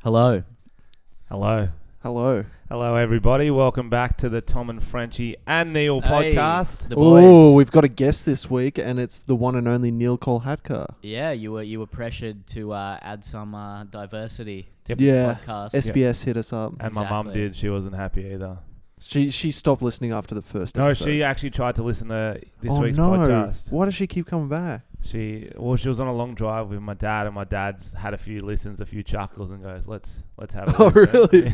Hello. Hello. Hello. Hello, everybody. Welcome back to the Tom and Frenchy and Neel Podcast. The boys. Oh, we've got a guest this week, and it's the one and only Neel Kolhatkar. Yeah, you were pressured to add some diversity to Yep. this Yeah. podcast. SBS hit us up. And my mum Exactly. did. She wasn't happy either. She stopped listening after the first No, episode. she actually tried to listen to this oh week's no! podcast. Why does she keep coming back? She was on a long drive with my dad, and my dad's had a few listens, a few chuckles, and goes, "Let's have a Oh, listen."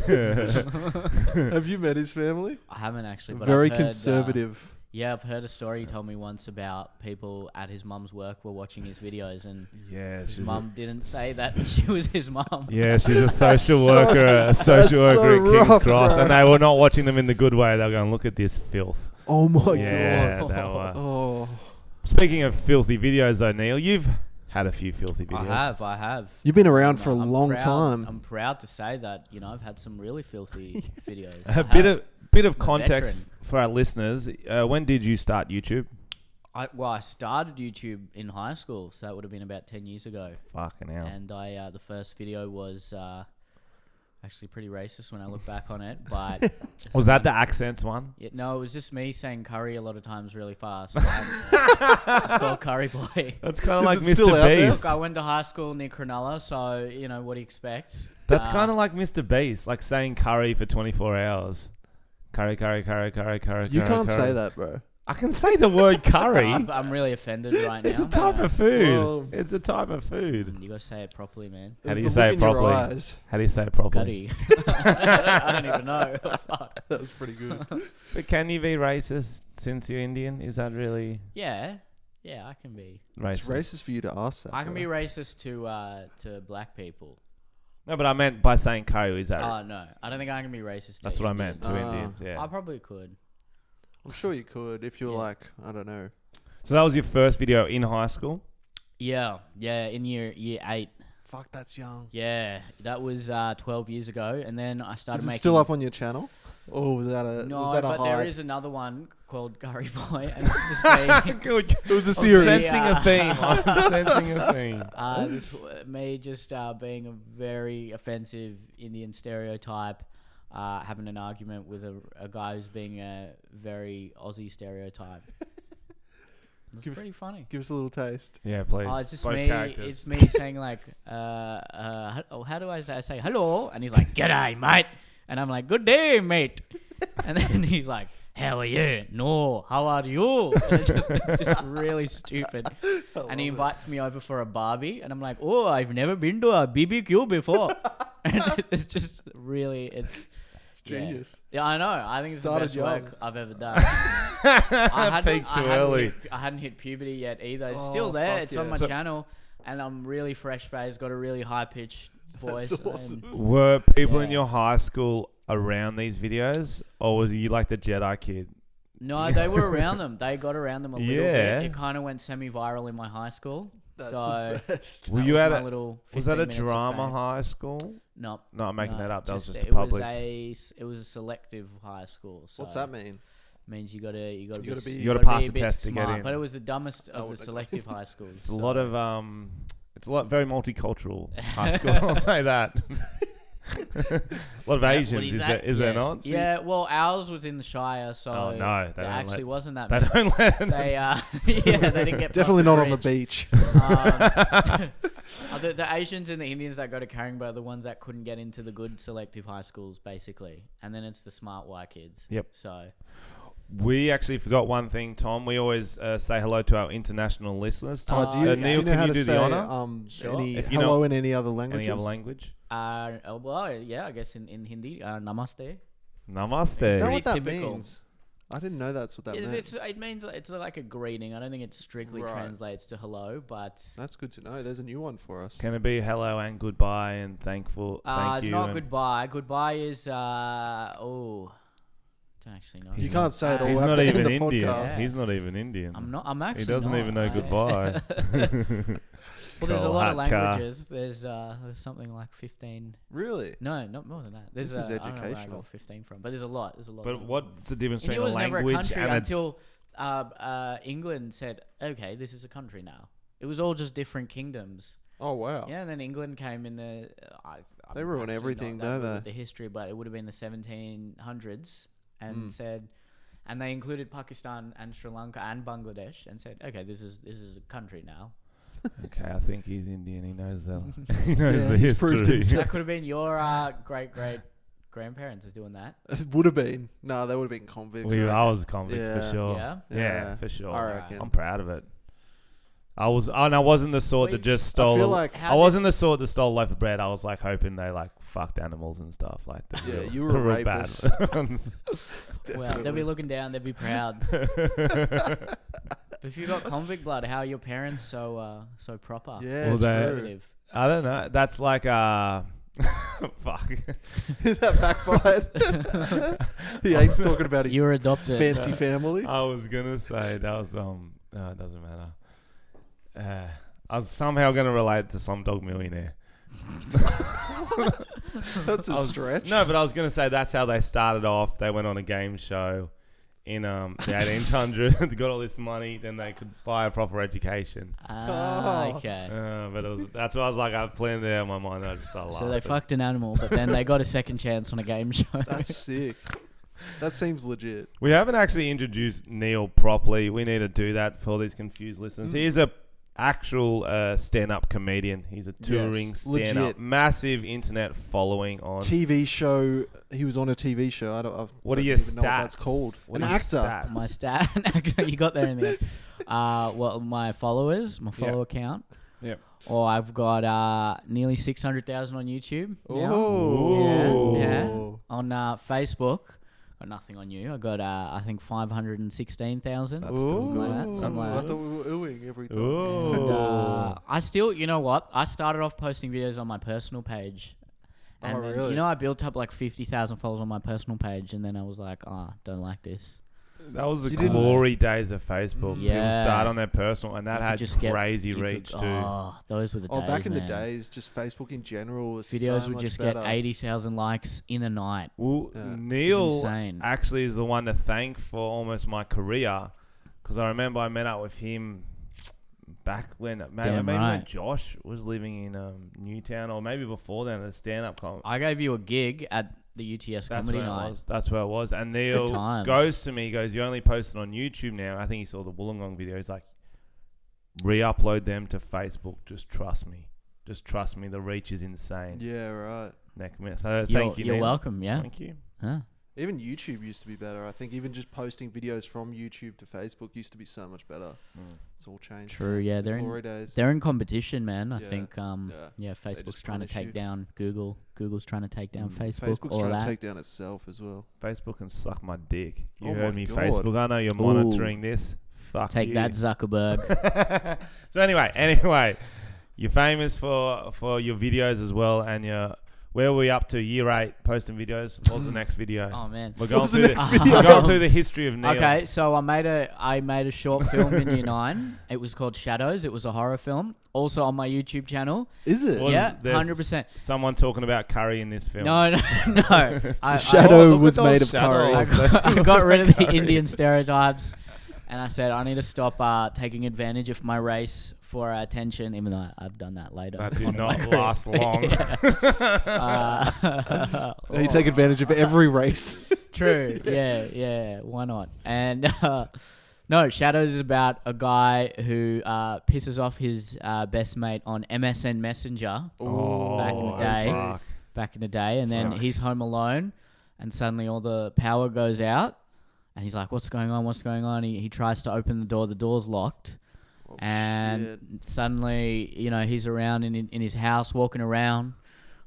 really? Have you met his family? I haven't actually, but Very I've heard, conservative. yeah, I've heard a story he told me once about people at his mum's work were watching his videos, and Yeah, his she's mum didn't say that she was his mum. yeah, she's a social worker, That's so at King's rough, Cross, bro. and they were not watching them in the good way. They were going, "Look at this filth." Oh my Yeah, god! they were. Oh, Speaking of filthy videos, though, Neil, you've had a few filthy videos. I have. you've been around for a I'm long proud- time. I'm proud to say that, I've had some really filthy videos. A I bit of I'm a context veteran. for our listeners. When did you start YouTube? I started YouTube in high school, so that would have been about 10 years ago. Fucking hell. And the first video was actually pretty racist when I look back on it. But Was that the accents one? Yeah, no, it was just me saying curry a lot of times really fast. It's called Curry Boy. That's kind of Is like it still Mr. out there? Beast. Look, I went to high school near Cronulla, so what do you expect? That's kind of like Mr. Beast, like saying curry for 24 hours. Curry, curry, curry, curry, curry. You curry, can't curry. say that, bro. I can say the word curry. I'm really offended right now. It's a type of food. Well- It's a type of food. You gotta say it properly, man. It How was do you the say look it in your properly? eyes. How do you say it properly? Curry. I don't even know. Fuck. That was pretty good. But can you be racist since you're Indian? Is that really Yeah, I can be. racist? It's racist for you to ask that. I can bro. be racist to black people. No, but I meant by saying curry. Is that? Oh no, I don't think I can be racist. That's to what I meant to Indians. Indians. Yeah. I probably could. I'm sure you could if you were Yeah. like, I don't know. So that was your first video in high school? Yeah, in year 8. Fuck, that's young. Yeah, that was 12 years ago, and then I started Is it making. still up on your channel? Or was that a No, was that a but hide? there is another one called Curry Boy, and it's just me. Good. It was a Oh, series. see, Sensing a theme. I'm sensing a theme. Me just being a very offensive Indian stereotype, having an argument with a guy who's being a very Aussie stereotype. It's Give- pretty funny. Give us a little taste. Yeah, please. Oh, it's just Both me. characters. It's me saying like, how do I say? I say hello, and he's like, "G'day, mate," and I'm like, "Good day, mate," and then he's like, "How are you?" "No, how are you?" And it's just really stupid. And he invites me over for a barbie, and I'm like, "Oh, I've never been to a BBQ before," and it's just really, it's genius. Yeah, I know. I think it's Started the best young. work I've ever done. I Peaked too early. I hadn't hit puberty yet either. It's Oh, still there. fuck It's on yeah. my So- channel, and I'm really fresh faced. Got a really high pitched voice. That's awesome. and- Were people in Yeah. your high school around these videos, or was you like the Jedi kid? No, they were around them. They got around them a little Yeah. bit. It kind of went semi-viral in my high school. That's so the best. Were that you was at my a, little was that 15 a minutes of drama fame. high school? No, No, I'm making no, that up. That was just a it public. it was a selective high school. So What's that mean? Means you gotta You gotta be- You gotta be pass a the bit test to get smart. in. But it was the dumbest Oh, of the okay. selective high schools. It's a lot of it's a lot very multicultural high school. I'll say that. A lot of Yeah, Asians. what Is that? there? Is there Yes. not? Yeah, well, ours was in the Shire, so Oh, no, they there don't actually let- wasn't that They many. don't let. They they didn't get Definitely past not on the bridge. beach. The Asians and the Indians that go to Caringbah are the ones that couldn't get into the good selective high schools, basically. And then it's the smart white kids. Yep. So, We actually forgot one thing, Tom. We always say hello to our international listeners. Tom, Do you, okay. Neil, do you know can how you to do say the honor? Sure. any If you hello know in any other languages? Any other language? well, yeah, I guess in Hindi, namaste. Namaste. Is that Pretty what that typical. means? I didn't know that's what that meant. It means it's like a greeting. I don't think it strictly Right. translates to hello, but That's good to know. There's a new one for us. Can it be hello and goodbye and thankful? Thank it's you. not and- goodbye. Goodbye is don't actually know. You can't say it all. He's We'll have not to end even the Indian. podcast. Yeah. He's not even Indian. I'm actually. He doesn't not. even know goodbye. Well, there's a lot of Kolhatkar. languages. There's something like 15. Really? No, not more than that. There's This is I don't know where I educational. got 15 from, but there's a lot. There's a lot. But of what's the difference India between was a never a language country and until England said, "Okay, this is a country now." It was all just different kingdoms. Oh wow. Yeah, and then England came in the. They ruin actually everything, not that don't good they? with the history, but it would have been the 1700s, and said, and they included Pakistan and Sri Lanka and Bangladesh, and said, okay, this is a country now. Okay, I think he's Indian. He knows the he knows the he's proved history. himself. That could have been your great grandparents is doing that. It would have been. No, they would have been convicts. I was convicts for Yeah. sure. Yeah? Yeah, for sure. I reckon. I'm proud of it. I wasn't the sort that just stole. I feel like I wasn't the sort that stole a loaf of bread. I was like hoping they like fucked animals and stuff like that. Yeah, real- you were a the real rapist. bad ones. Well, they'll be looking down. They'll be proud. But if you got convict blood, how are your parents so proper? Yeah, Well, they- Conservative. I don't know. That's like fuck. that backfired. He hates talking about his You were adopted. fancy family. I was gonna say that was no, it doesn't matter. I was somehow gonna relate to Slumdog Millionaire. That's a stretch. No, but I was gonna say that's how they started off. They went on a game show in the 1800s. They got all this money, then they could buy a proper education. Okay. But that's what I was like. I planned it out in my mind. I just started So laughing. they fucked an animal, but then they got a second chance on a game show. That's sick. That seems legit. We haven't actually introduced Neel properly. We need to do that for all these confused listeners. He's a actual stand-up comedian. He's a touring Yes, stand-up, legit. massive internet following on. TV show. He was on a TV show. I What are don't your even know what that's stats? called. What An are your actor. stats? My stat, you got there in the end. Well, my followers, my follower count. Yep. Oh, I've got nearly 600,000 on YouTube now. Oh. Yeah. On Facebook, got nothing on you. I got I think 516,000. That's still Something like good. that, something I like thought we were oohing every time. And Oh. I still, you know what? I started off posting videos on my personal page. And Oh, then, really? you know, I built up like 50,000 followers on my personal page, and then I was like, don't like this. That was the You didn't- glory days of Facebook. People Yeah. start on their personal, and that You could had just get- crazy you could- reach too. Oh, those were the days. Back in the man. days, just Facebook in general was Videos so would much just better. get 80,000 likes in a night. Well, Yeah. Neel It's insane. actually is the one to thank for almost my career, because I remember I met up with him back when maybe when right. Josh was living in Newtown, or maybe before then at a stand-up comedy. I gave you a gig at the UTS That's Comedy where Night. it was. That's where it was. And Neel times. goes to me, goes, "You only posted on YouTube now." I think he saw the Wollongong video. He's like, "Re-upload them to Facebook. Just trust me. Just trust me. The reach is insane." Yeah, right. Neck myth. So thank you, You're Neel. welcome, yeah. Thank you. Huh. Even YouTube used to be better. I think even just posting videos from YouTube to Facebook used to be so much better. It's all changed. True, yeah. Glory days. They're in competition, man. I Yeah, think, yeah. Facebook's just trying to punish take you. down Google. Google's trying to take down Facebook. Facebook's all trying of to that. take down itself as well. Facebook can suck my dick. You Oh heard my me, God. Facebook. I know you're Ooh. monitoring this. Fuck Take you. that, Zuckerberg. So anyway, you're famous for your videos as well, and where are we up to? Year 8 posting videos. What's the next video? Oh, man. We're going What's the through next the, video? we're going through the history of Neel. Okay, so I made a short film in Year 9. It was called Shadows. It was a horror film. Also on my YouTube channel. Is it? Was Yeah, there's 100%. Someone talking about curry in this film. No. I Shadow look at was those made of shadows. curry. I got rid of the Indian stereotypes, and I said I need to stop taking advantage of my race for attention, even though I've done that later. That did on my not career. last long. You take advantage of every race. True. Yeah. Why not? And no, Shadows is about a guy who pisses off his best mate on MSN Messenger back in the day. Fuck. Back in the day, and then he's home alone, and suddenly all the power goes out, and he's like, "What's going on? What's going on?" He tries to open the door. The door's locked. And suddenly, he's around in his house, walking around,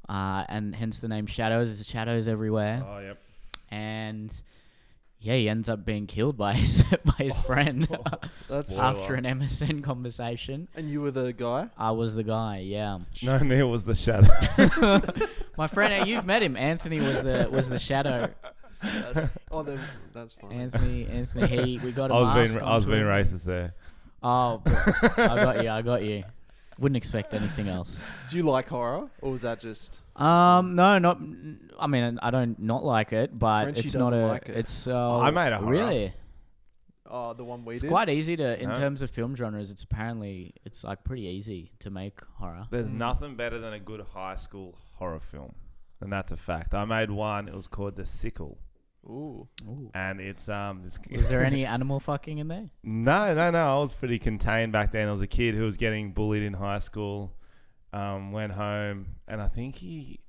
and hence the name Shadows. There's shadows everywhere. Oh, yep. And he ends up being killed by his friend That's after an MSN conversation. And you were the guy? I was the guy, yeah. No, Neel was the shadow. My friend, you've met him. Anthony was the shadow. That's fine. Anthony, we got a I mask was being onto him. racist there. Oh, I got you. Wouldn't expect anything else. Do you like horror, or was that just? No, not. I mean, I don't not like it, but Frenchy it's not doesn't a. like it. It's. I made a horror. Really. Oh, the one we It's did. quite easy to, in No. terms of film genres, it's like pretty easy to make horror. There's nothing better than a good high school horror film, and that's a fact. I made one. It was called The Sickle, Ooh. Ooh. and it's Is there any animal fucking in there? No. I was pretty contained back then. I was a kid who was getting bullied in high school. Went home, and I think he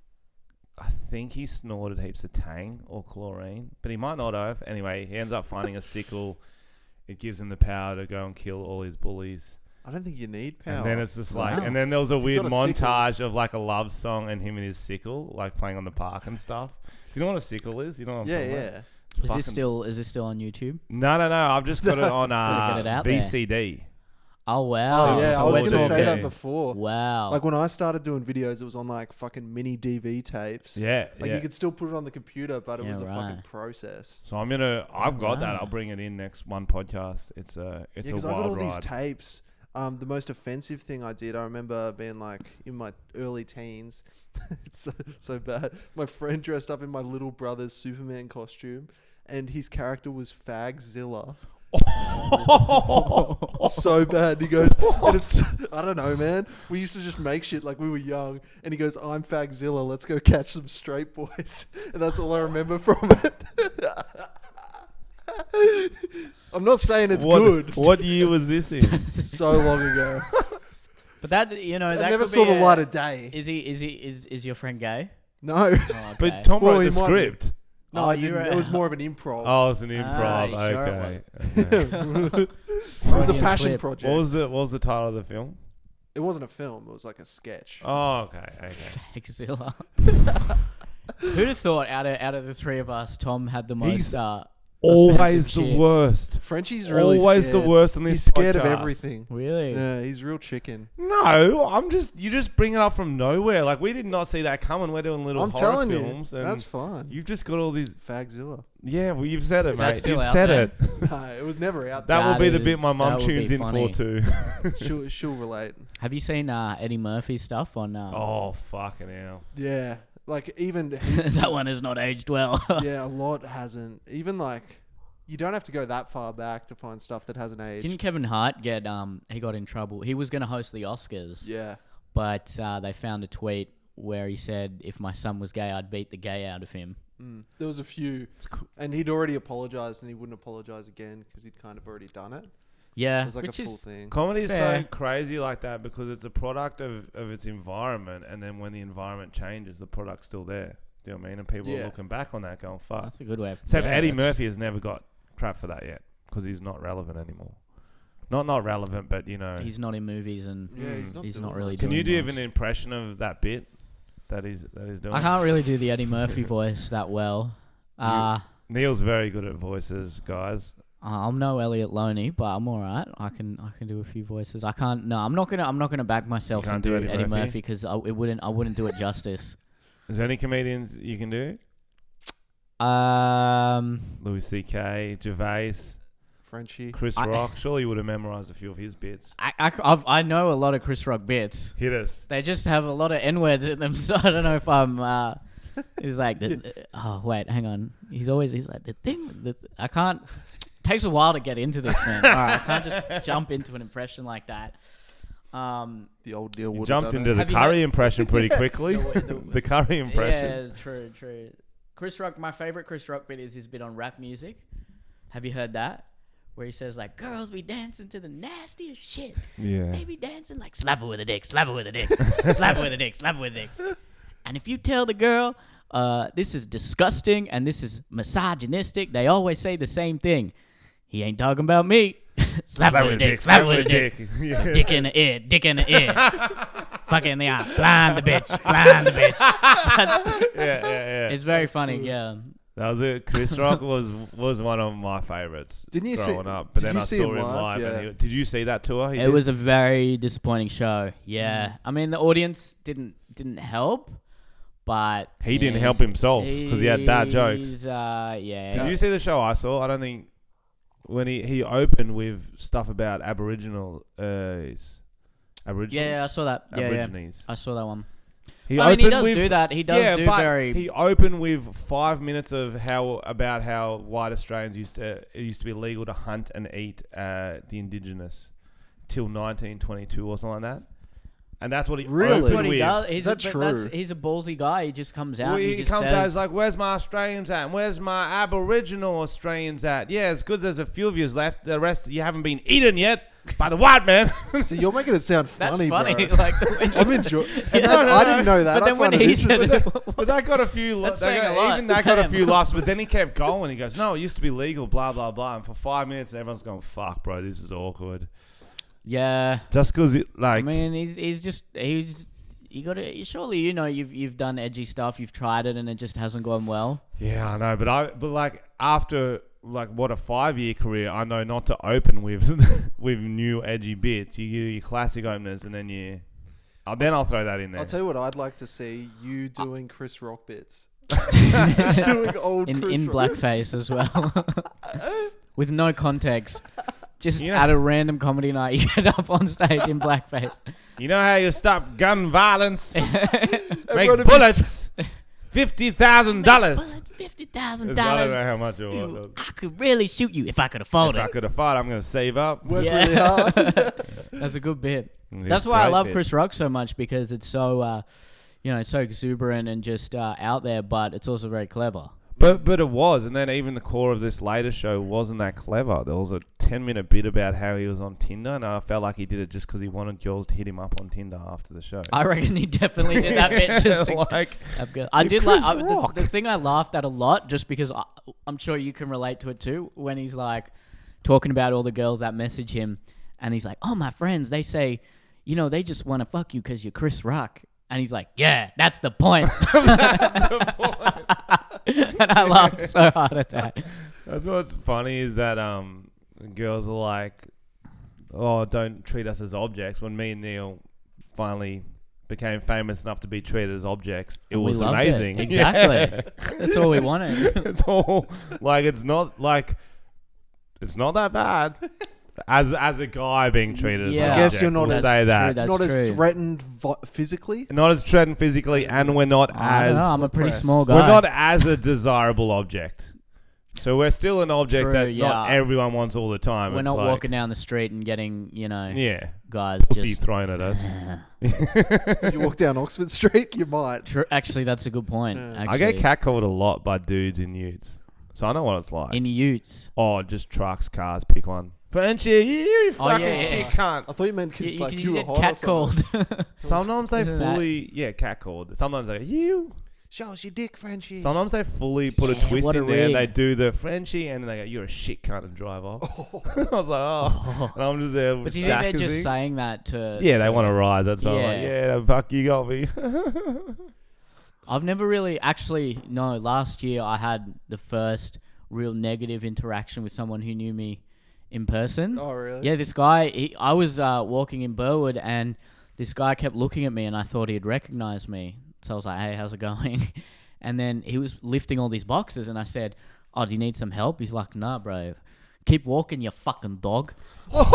snorted heaps of Tang or chlorine, but he might not have. Anyway, he ends up finding a sickle. It gives him the power to go and kill all his bullies. I don't think you need power. And then it's just like, Wow. and then there was a weird got a sickle. montage of like a love song and him and his sickle, like playing on the park and stuff. Do you know what a sickle is? You know what I'm yeah, talking yeah. about? It's Is this still on YouTube? No. I've just got it on Gotta get it out there. VCD. Oh wow. Oh yeah, I so was we're gonna say that talking- before. Wow. Like when I started doing videos, it was on like fucking mini DV tapes. Yeah, Like yeah. you could still put it on the computer, but it Yeah, was a fucking right. process. So I've got that. Wow. I'll bring it in next one podcast. It's a Yeah, because I got wild all these ride. tapes. The most offensive thing I did, I remember being like in my early teens. It's so bad. My friend dressed up in my little brother's Superman costume, and his character was Fagzilla. So bad. He goes, and it's, I don't know, man. We used to just make shit like we were young. And he goes, I'm Fagzilla. Let's go catch some straight boys. And that's all I remember from it. I'm not saying it's good. What year was this in? So long ago. but that you know I that never could saw be the light of day. Is your friend gay? No. Oh, okay. But Tom Well, wrote he the might be. script. No, Oh, I you didn't. were- It was more of an improv. Oh, it's an improv. Ah, sure Okay. It was a Freudian passion slip. project. What was the title of the film? It wasn't a film. It was like a sketch. Oh, okay. Fagzilla. Who'd have thought out of the three of us, Tom had the most Always offensive the shit. worst. Frenchie's really Always scared. the worst on this He's scared of podcast. everything. Really? Yeah, he's real chicken. No, you just bring it up from nowhere. Like we did not see that coming. We're doing little I'm horror telling films, you, and that's fine. you've just got all these. Fagzilla. Yeah, well, you've said it, Is that mate. still You've out said there? it. No, it was never out That will That be the is- bit my mum that would tunes be in funny. for too. there. She'll relate. Have you seen Eddie Murphy stuff on? Oh fucking hell! Yeah, like even that one has not aged well. yeah, a lot hasn't. Even like you don't have to go that far back to find stuff that hasn't aged. Didn't Kevin Hart get he got in trouble? He was going to host the Oscars, Yeah. but they found a tweet where he said, "If my son was gay, I'd beat the gay out of him." There was a few, and he'd already apologized, and he wouldn't apologize again because he'd kind of already done it. Yeah, It was like which a full is thing. Comedy is Fair. so crazy like that because it's a product of its environment, and then when the environment changes, the product's still there. Do you know what I mean? And people are Yeah. looking back on that, going, "Fuck." that's a good way. Except yeah, Eddie that's- Murphy has never got crap for that yet because he's not relevant anymore. Not relevant, but you know. He's not in movies and Yeah, he's not. he's doing not really much. Can you doing do much. an impression of that bit that he's doing? I can't really do the Eddie Murphy voice that well. Neil's very good at voices, guys. I'm no Elliot Loney, but I'm all right. I can do a few voices. I can't. No, I'm not gonna back myself You and can't do do Eddie Eddie Murphy? Murphy because I wouldn't do it justice. Is there any comedians you can do? Louis C.K., Gervais, Frenchie. Chris Rock. Surely you would have memorized a few of his bits. I know a lot of Chris Rock bits. Hit us. They just have a lot of N-words in them, so I don't know if I'm. He's like, oh wait, hang on. He's like the thing. I can't. Takes a while to get into this, man. All right, I can't just jump into an impression like that. The old Neil You would jumped into the Have you curry impression pretty quickly. The- The curry impression. Yeah, true. Chris Rock. My favorite Chris Rock bit is his bit on rap music. Have you heard that? Where he says like, girls be dancing to the nastiest shit. Yeah. They be dancing like slap her with a dick, slap her with a dick, slap her with a dick, slap her with a dick. And if you tell the girl, this is disgusting and this is misogynistic, they always say the same thing. He ain't talking about me. Slap her with a dick, slap her with a dick. Yeah. Dick in the ear, dick in the ear. Fuck it in the eye, blind the bitch, blind the bitch. Yeah. It's very funny, yeah. That was it. Chris Rock was one of my favorites. Didn't you see- growing up? But did then you I see saw him him live? live. Yeah. And did you see that tour? He It did? was a very disappointing show. Yeah, I mean the audience didn't help, but He didn't help himself 'cause he had bad jokes. Yeah. Did you see the show I saw? I don't think when he opened with stuff about Aboriginals. Yeah, I saw that. Yeah, Aborigines. I saw that one. He I mean, he opened does with- do that. He does do but very. He opened with 5 minutes of how white Australians used to be illegal to hunt and eat the indigenous till 1922 or something like that. And that's what he Really? That's opened what he with. does. Is that true? He's a ballsy guy. He just comes out. Well, and he he just comes says, out, he's like, "Where's my Australians at? And where's my Aboriginal Australians at? Yeah, it's good. There's a few of yous left. The rest you haven't been eaten yet by the white man." So you're making it sound "That's funny, funny." bro. Like, I'm enjoying. And No, I didn't know that. But then I when find it he said interesting. it, But that got a few. That's saying a lot. Even that got a few laughs. But then he kept going. He goes, "No, it used to be legal." Blah blah blah. And for 5 minutes, everyone's going, "Fuck, bro, this is awkward." yeah. Just because I mean, he's you got to surely you've done edgy stuff, you've tried it, and it just hasn't gone well. Yeah, I know, but like after like what a 5-year career, I know not to open with with new edgy bits. You do your classic openers, and then I'll throw that in there. I'll tell you what I'd like to see you doing Chris Rock bits. Just doing old in Chris Rock. blackface as well, with no context. Just You know- at a random comedy night, you get up on stage in blackface. You know how you stop gun violence? Everyone Make would be bullets. $50,000. $50,000. I don't know how much it was. I could really shoot you if I could afford If I it. could afford, I'm going to save up. Work Yeah. really hard. That's a good bit. It's That's why I great love bit. Chris Rock so much, because it's so, so exuberant and just out there, but it's also very clever. But it was, and then even the core of this latest show wasn't that clever. There was a 10-minute bit about how he was on Tinder, and I felt like he did it just because he wanted girls to hit him up on Tinder after the show. I reckon he definitely did that bit just to like, I You're did Chris like Rock. the thing I laughed at a lot, just because I'm sure you can relate to it too, when he's like talking about all the girls that message him, and he's like, "Oh, my friends, they say, they just want to fuck you because you're Chris Rock." And he's like, "Yeah, that's the point." And I laughed so hard at that. That's what's funny is that girls are like, "Oh, don't treat us as objects." When me and Neil finally became famous enough to be treated as objects, it We was loved amazing. it. Exactly. That's all we wanted. It's all like it's not that bad. As a guy being treated as Yeah. an I guess object, you're not we'll as- say that. True, that's Not true. as threatened physically. Not as threatened physically, and we're not I don't know, as I'm a pretty suppressed. small guy. we're not as a desirable object. So we're still an object True, that yeah. not everyone wants all the time. We're It's not like, walking down the street and getting, yeah, guys pussy just... thrown at us. If you walk down Oxford Street, you might. True. Actually, that's a good point. Yeah. Actually. I get catcalled a lot by dudes in utes, so I know what it's like. in utes. Just trucks, cars, pick one. Frenchy, you fucking yeah, shit yeah. cunt. I thought you meant because like you were get hot or cat something. called. Sometimes they Isn't that- fully, catcalled. Sometimes they go, you. Show us your dick, Frenchie. Sometimes they fully put a Yeah, twist what a in there and they rig. do the Frenchie and then they go, "You're a shit cunt," and drive off. I was like, oh. And I'm just there But do you think they're just shackling. saying that to... Yeah, they to- want to ride. That's why I'm like, Yeah. yeah, fuck, you got me. I've never really... Actually, no. Last year, I had the first real negative interaction with someone who knew me in person. Oh, really? Yeah, this guy... I was walking in Burwood, and this guy kept looking at me, and I thought he'd recognize me. So I was like, "Hey, how's it going?" And then he was lifting all these boxes, and I said, "Oh, do you need some help?" He's like, "Nah, bro. Keep walking, you fucking dog."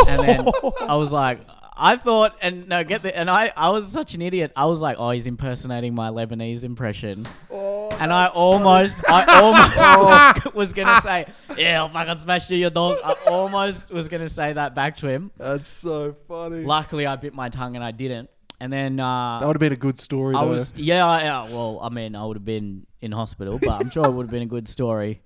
And then I was like, I thought, and no, get the, and I was such an idiot. I was like, "Oh, he's impersonating my Lebanese impression." Oh, And I that's almost was gonna say, "Yeah, I'll fucking smash you, dog." I almost was gonna say that back to him. That's so funny. Luckily, I bit my tongue and I didn't. And then That would have been a good story, I though. was, well, I mean, I would have been in hospital, but I'm sure it would have been a good story.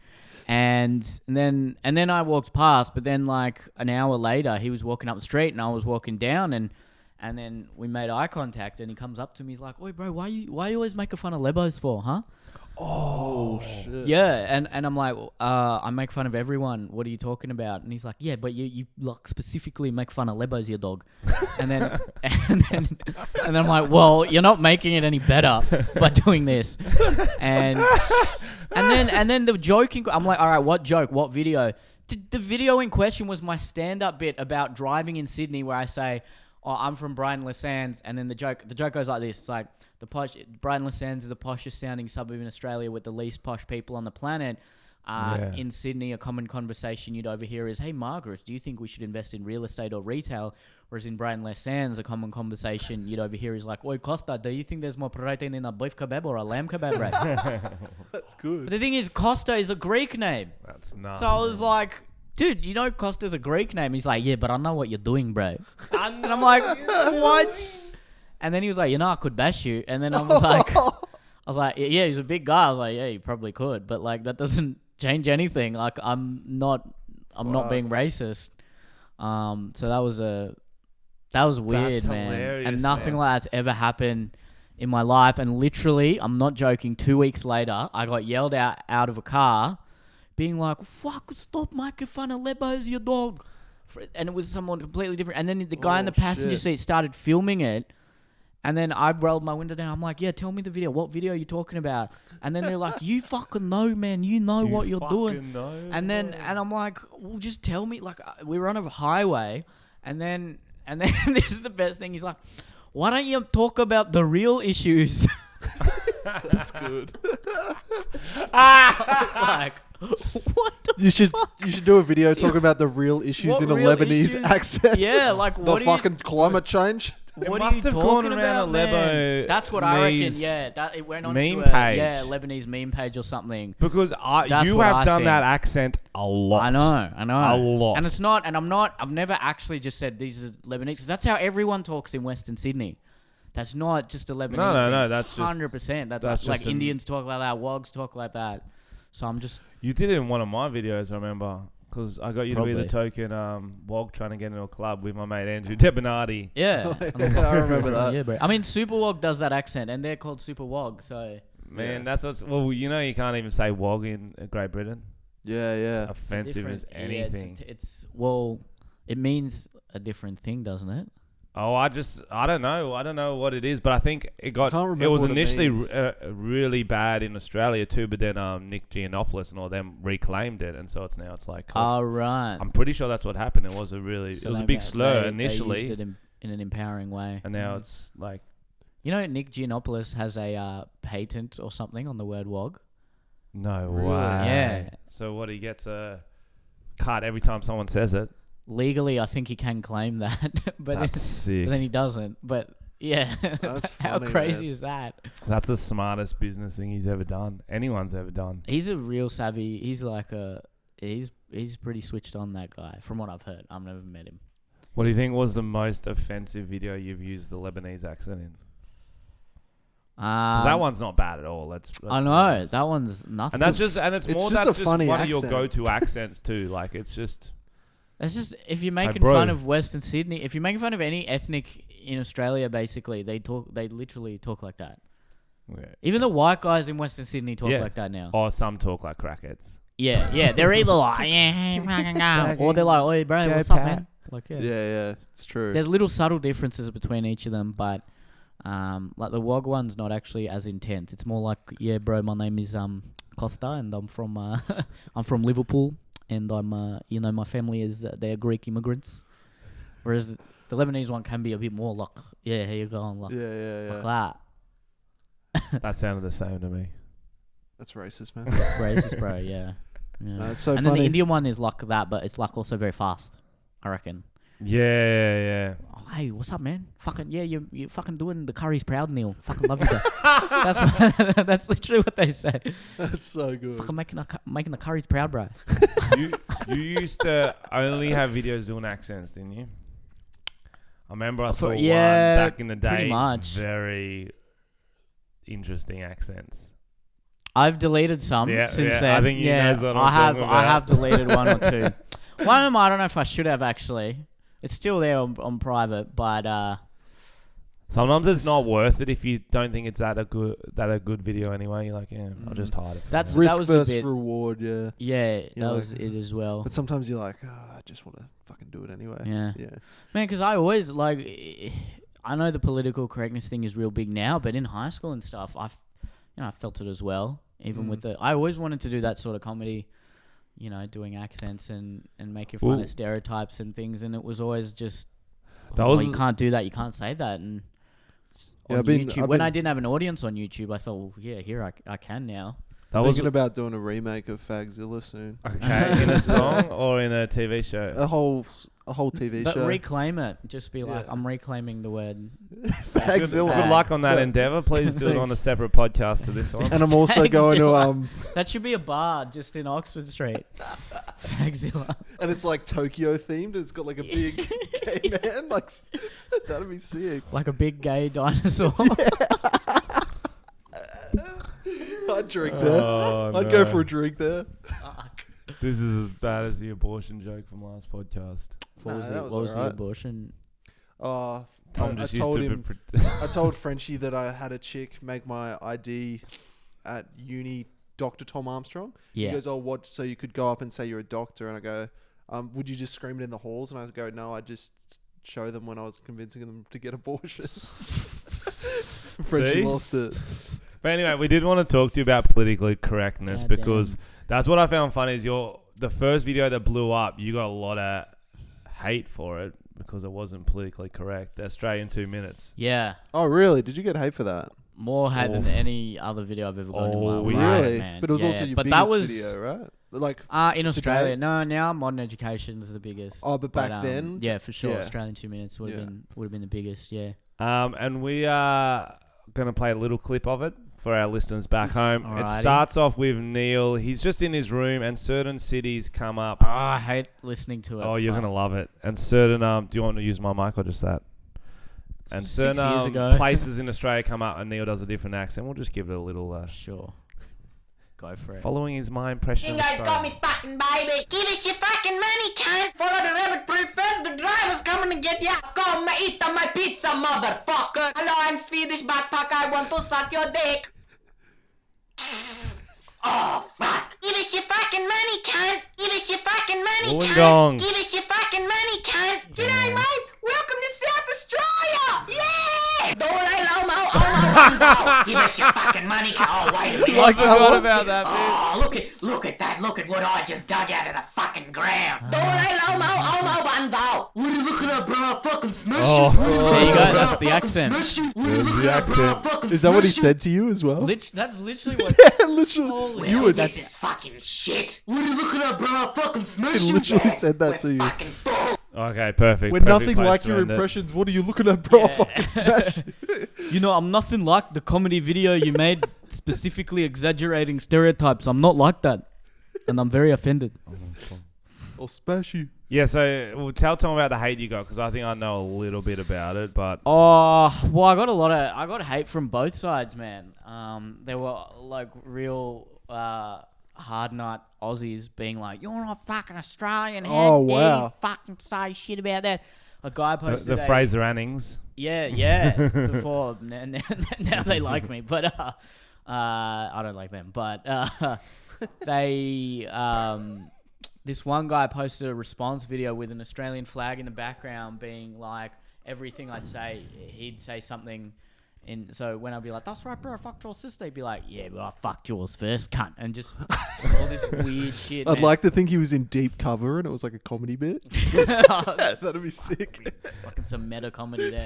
And then I walked past, but then like an hour later, he was walking up the street and I was walking down, and then we made eye contact, and he comes up to me, he's like, "Oi, bro, why you always making fun of Lebos for, huh?" Oh, shit. Yeah, and I'm like, I make fun of everyone. What are you talking about? And he's like, "Yeah, but you like specifically make fun of Lebos, your dog." and then I'm like, "Well, you're not making it any better by doing this." And then the joking. I'm like, "All right, what joke? What video?" The video in question was my stand-up bit about driving in Sydney, where I say, "Oh, I'm from Brighton Le Sands," and then the joke goes like this: it's like, Brighton Le Sands is the poshest sounding suburb in Australia with the least posh people on the planet. In Sydney, a common conversation you'd overhear is, "Hey, Margaret, do you think we should invest in real estate or retail?" Whereas in Brighton Les Sands, a common conversation you'd overhear is like, "Oi, Costa, do you think there's more protein in a beef kebab or a lamb kebab, bro?" That's good. But the thing is, Costa is a Greek name. That's nuts. So I was like, "Dude, you know Costa's a Greek name." He's like, "Yeah, but I know what you're doing, bro." And I'm like, "What?" And then he was like, I could bash you. And then I was like, yeah, he's a big guy. I was like, yeah, you probably could, but like that doesn't change anything. Like I'm not being racist. So that was weird, That's man. hilarious, And nothing man. like that's ever happened in my life. And literally, I'm not joking, 2 weeks later, I got yelled out of a car being like, "Fuck, stop making fun of Lebo's your dog." And it was someone completely different. And then the guy in the passenger seat started filming it. And then I rolled my window down. I'm like, "Yeah, tell me the video. What video are you talking about?" And then they're like, "You fucking know, man. You know what you're doing." And I'm like, "Well, just tell me." Like, we were on a highway, and then this is the best thing. He's like, "Why don't you talk about the real issues?" That's good. Like, what the You should do a video talking about the real issues What in a real Lebanese issues? accent. Yeah, like, The what fucking climate change. What must are you have talking gone around about, a man? Lebo That's what I reckon. Me's Yeah, that it went on meme to page. Lebanese meme page or something. Because That's you what have I done think. that accent a lot. I know. A lot. And it's not, and I've never actually just said these are Lebanese. 'Cause that's how everyone talks in Western Sydney. That's not just a Lebanese No, that's just 100%. That's just like an- Indians talk like that, Wogs talk like that. So I'm just, You did it in one of my videos, I remember. Because I got you to be the Probably. token Wog trying to get into a club with my mate Andrew Debonardi. yeah. I remember that. Yeah, bro. I mean, Super Wog does that accent, and they're called Super Wog, so... Man, that's what's... Well, you know you can't even say Wog in Great Britain. Yeah. It's offensive as anything. Well, it means a different thing, doesn't it? Oh, I don't know. I don't know what it is, but I think it got... Can't remember It was what it initially means. really bad in Australia too, but then Nick Giannopoulos and all them reclaimed it, and so it's like... Oh, right. I'm pretty sure that's what happened. It was a So big slur initially, They used it in an empowering way. and now it's like... You know, Nick Giannopoulos has a patent or something on the word wog. No Really? way. Yeah. So what, he gets a cut every time someone says it? Legally, I think he can claim that, but That's sick. then he doesn't. But yeah, That's how funny, crazy man. is that? That's the smartest business thing he's ever done. Anyone's ever done. He's a real savvy. He's like he's pretty switched on, that guy. From what I've heard, I've never met him. What do you think was the most offensive video you've used the Lebanese accent in? 'Cause that one's not bad at all. Let's I know that one's nothing. And that's just, and it's it's more, just that's a just funny one of your accent. go-to accents too. Like, it's just... It's just, if you're making bro. fun of Western Sydney, if you're making fun of any ethnic in Australia, basically they literally talk like that. Yeah. Even the white guys in Western Sydney talk Yeah. like that now. Or some talk like crackheads. Yeah, they're either like, yeah, hey, fucking go, or they're like, oi, bro, Go, what's up, Pat. man? Like, Yeah, it's true. There's little subtle differences between each of them, but like the Wog one's not actually as intense. It's more like, yeah, bro, my name is Costa, and I'm from I'm from Liverpool, and I'm my family is they're Greek immigrants. Whereas the Lebanese one can be a bit more like, yeah, here you go, like, Yeah. like that. That sounded the same to me. That's racist, man. It's racist, bro. Yeah. No, it's so and then funny. the Indian one is like that, but it's like also very fast, I reckon. Yeah. Oh, hey, what's up, man? Fucking yeah, you fucking doing the curry's proud, Neil. Fucking love you, bro. That's literally what they say. That's so good. Fucking making the curry's proud, bro. you used to only have videos doing accents, didn't you? I remember I saw one back in the day. pretty much. Very interesting accents. I've deleted some since then. I think you know what I'm talking about. I have deleted one or two. One of them, I don't know if I should have actually. It's still there on private, but Sometimes it's not worth it if you don't think it's that a good video anyway. You're like, yeah, I'll just hide it. That's- Risk was a versus bit- reward, yeah. yeah, You that know, was it as well. But sometimes you're like, I just want to fucking do it anyway. Yeah. Yeah. Man, because I always like, I know the political correctness thing is real big now, but in high school and stuff, I felt it as well. Even with I always wanted to do that sort of comedy, doing accents and making fun of stereotypes and things, and it was always just, you can't do that, you can't say that, and Yeah, on I've been- YouTube. I've When been- I didn't have an audience on YouTube, I thought, well, yeah, here I can now. That was Thinking about doing a remake of Fagzilla soon. okay in a song or in a TV show. A whole TV But show. reclaim it. Just be like, Yeah. I'm reclaiming the word. Fagzilla. Good luck on that Yeah. endeavor. Please do it on a Thanks. separate podcast to this one. And I'm also going to That should be a bar just in Oxford Street. Fagzilla. and it's like Tokyo themed. It's got like a big gay man. Like that'd be sick. Like a big gay dinosaur. I'd drink there. Oh, I'd no. go for a drink there. This is as bad as the abortion joke from last podcast. What was, Nah, that what was was the alright. abortion? Oh, Tom I just told used him. I told Frenchy that I had a chick make my ID at uni, Dr. Tom Armstrong. Yeah. He goes, "Oh, what? So you could go up and say you're a doctor?" And I go, "Would you just scream it in the halls?" And I go, "No, I just show them when I was convincing them to get abortions." Frenchy See? lost it. But anyway, we did want to talk to you about politically correctness God because damn. that's what I found funny is the first video that blew up, you got a lot of hate for it because it wasn't politically correct. The Australian 2 minutes. Yeah. Oh, really? Did you get hate for that? More hate than Oh. any other video I've ever done in my Oh, life, Really? man. But it was Yeah, also your but biggest that was, video, right? Like, in Australia. today? No, now Modern Education's the biggest. oh, but back then, Yeah, for sure. Yeah. Australian 2 minutes would have been the biggest, yeah. And we are going to play a little clip of it for our listeners back home. It Alrighty. starts off with Neel. He's just in his room and certain cities come up. Oh, I hate listening to it. Oh, you're but going to love it. And certain, do you want to use my mic or just that? And 6 years certain ago. places in Australia come up and Neil does a different accent. We'll just give it a little Sure. Go for it. following is my impression You of guys got Australia. me fucking baby. Give us your fucking money, cunt. Follow the rabbit proof fence. The driver's coming to get ya. Come eat my pizza, motherfucker. Hello, I'm Swedish backpack. I want to suck your dick. Oh, fuck. Give us your fucking money, cunt. Give us your fucking money, Wollongong. cunt. Give us your fucking money, cunt. G'day, mate. Welcome to South Australia. Yeah. Dole Lomo, Omo, Give us your fucking money, cunt. Oh, wait a minute. Like that one? about that, Oh, look at that. Look at what I just dug out of the fucking ground. Dole Lomo, Omo, Bunzo. What are you looking at, bro? I fucking smashed Oh. you. What are you There looking you go, at, bro? that's I the fucking accent. smashed you. What are you There's looking the at, bro? I accent. fucking is that what he smashed you. said to you as well? That's literally what... Yeah, literally. Holy You hell, would. This is fucking shit. What are you looking at, bro? I fucking smashed He you. literally said that We're to you. fucking full. Okay, perfect. We're Perfect nothing place like to your end it. impressions. What are you looking at, bro? I Yeah. fucking smash. You know, I'm nothing like the comedy video you made specifically exaggerating stereotypes. I'm not like that. And I'm very offended. I'll smash you. Yeah, so we'll tell Tom about the hate you got because I think I know a little bit about it, but Oh, well, I got hate from both sides, man. There were like real hard nut Aussies being like, "You're not fucking Australian. How Oh, dare wow. you fucking say shit about that?" A guy posted the a- Fraser Annings. Yeah. Before now they like me, but I don't like them. But they this one guy posted a response video with an Australian flag in the background, being like, everything I'd say, he'd say something. So when I'd be like, "That's right, bro, I fucked your sister," he'd be like, "Yeah, but I fucked yours first, cunt," and just all this weird shit. I'd man. like to think he was in deep cover and it was like a comedy bit. That'd be sick. Fucking some meta comedy there.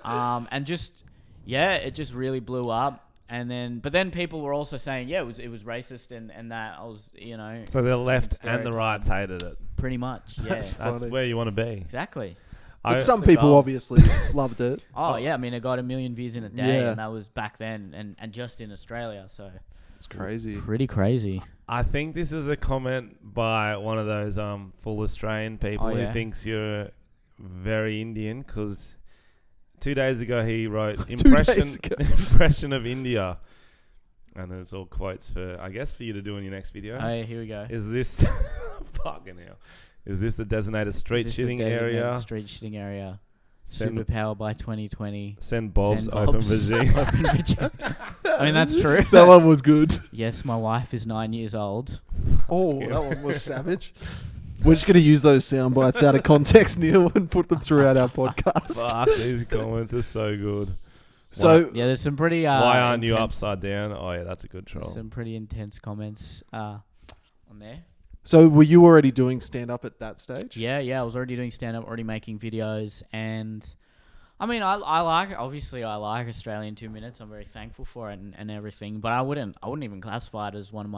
And just, yeah, it just really blew up. But then people were also saying, yeah, it was racist and that I was, you know, So the left and the stereotype. rights hated it. pretty much, yeah. That's That's funny. where you want to be. Exactly. But I- some the people goal. obviously loved it. Oh, yeah, I mean, it got 1 million views in a day, Yeah. and that was back then, and just in Australia, so It's crazy. pretty crazy. I think this is a comment by one of those full Australian people Oh, yeah? who thinks you're very Indian because 2 days ago he wrote days ago. impression of India, and then it's all quotes for I guess for you to do in your next video. Oh, here we go. Is this fucking hell? Is this the designated street Is this the shitting designated area? Street shitting area. Send, Superpower by 2020. send Bob's Send open Bob's vagina. open vagina. I mean, that's true. That one was good. Yes, my wife is 9 years old. Oh, that one was savage. We're just going to use those sound bites out of context, Neil, and put them throughout our podcast. Fuck, these comments are so good. So, Yeah, there's some pretty. Why aren't you intense- upside down? Oh yeah, that's a good troll. Some pretty intense comments on there. so were you already doing stand-up at that stage? Yeah, I was already doing stand up, already making videos, and I mean, I like I like Australian 2 minutes. I'm very thankful for it and everything. But I wouldn't even classify it as one of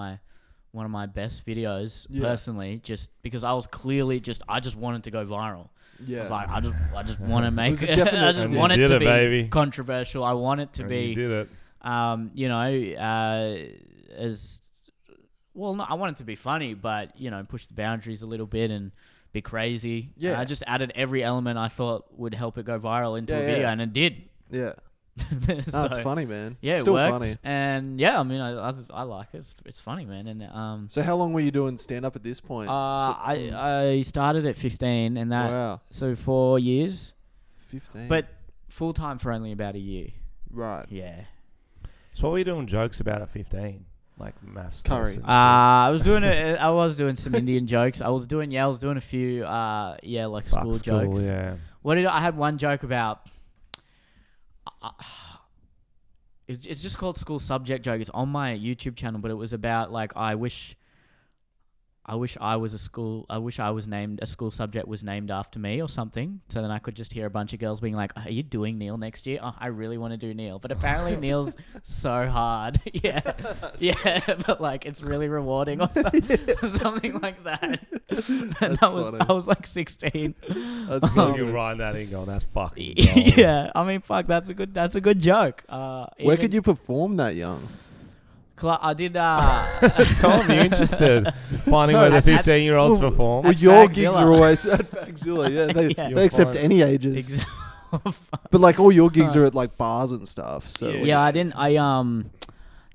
my best videos personally, just because I was clearly I just wanted to go viral. Yeah. I was like, I just want to make was a it. definite- I just And want you it did to it, be baby. controversial. I want it to And be, you did it. as well. No, I want it to be funny, but push the boundaries a little bit and be crazy. Yeah. I just added every element I thought would help it go viral into Yeah, a video, yeah. and it did. Yeah. So, It's funny, man. Yeah, Still it worked. funny. And I mean, I like it. It's funny, man. And So how long were you doing stand up at this point? I started at 15, and that Wow. so 4 years, 15. but full time for only about a year. right. Yeah. So what were you doing jokes about at 15? Like maths. Curry. lessons? I was doing it. I was doing some Indian jokes. I was doing a few like Fuck school jokes. Yeah. I had one joke about. It's just called school subject joke. It's on my YouTube channel, but it was about like I wish I was named a school subject was named after me or something. So then I could just hear a bunch of girls being like, "Are you doing Neel next year?" Oh, I really want to do Neel, but apparently Neel's so hard. Yeah, but like it's really rewarding or something like that. And funny. I was like 16. That's so You're good. writing that in, going, that's fucking. gold. Yeah, I mean, fuck, that's a good joke. Where could you perform that young? I did. Tom, you interested? Finding where the at- 15-year-olds perform. Well, At your Fagzilla. gigs are always at Fagzilla. Yeah, they, Yeah. they accept You'll any ages. Exactly. But like all your gigs are at like bars and stuff. So Yeah, I didn't.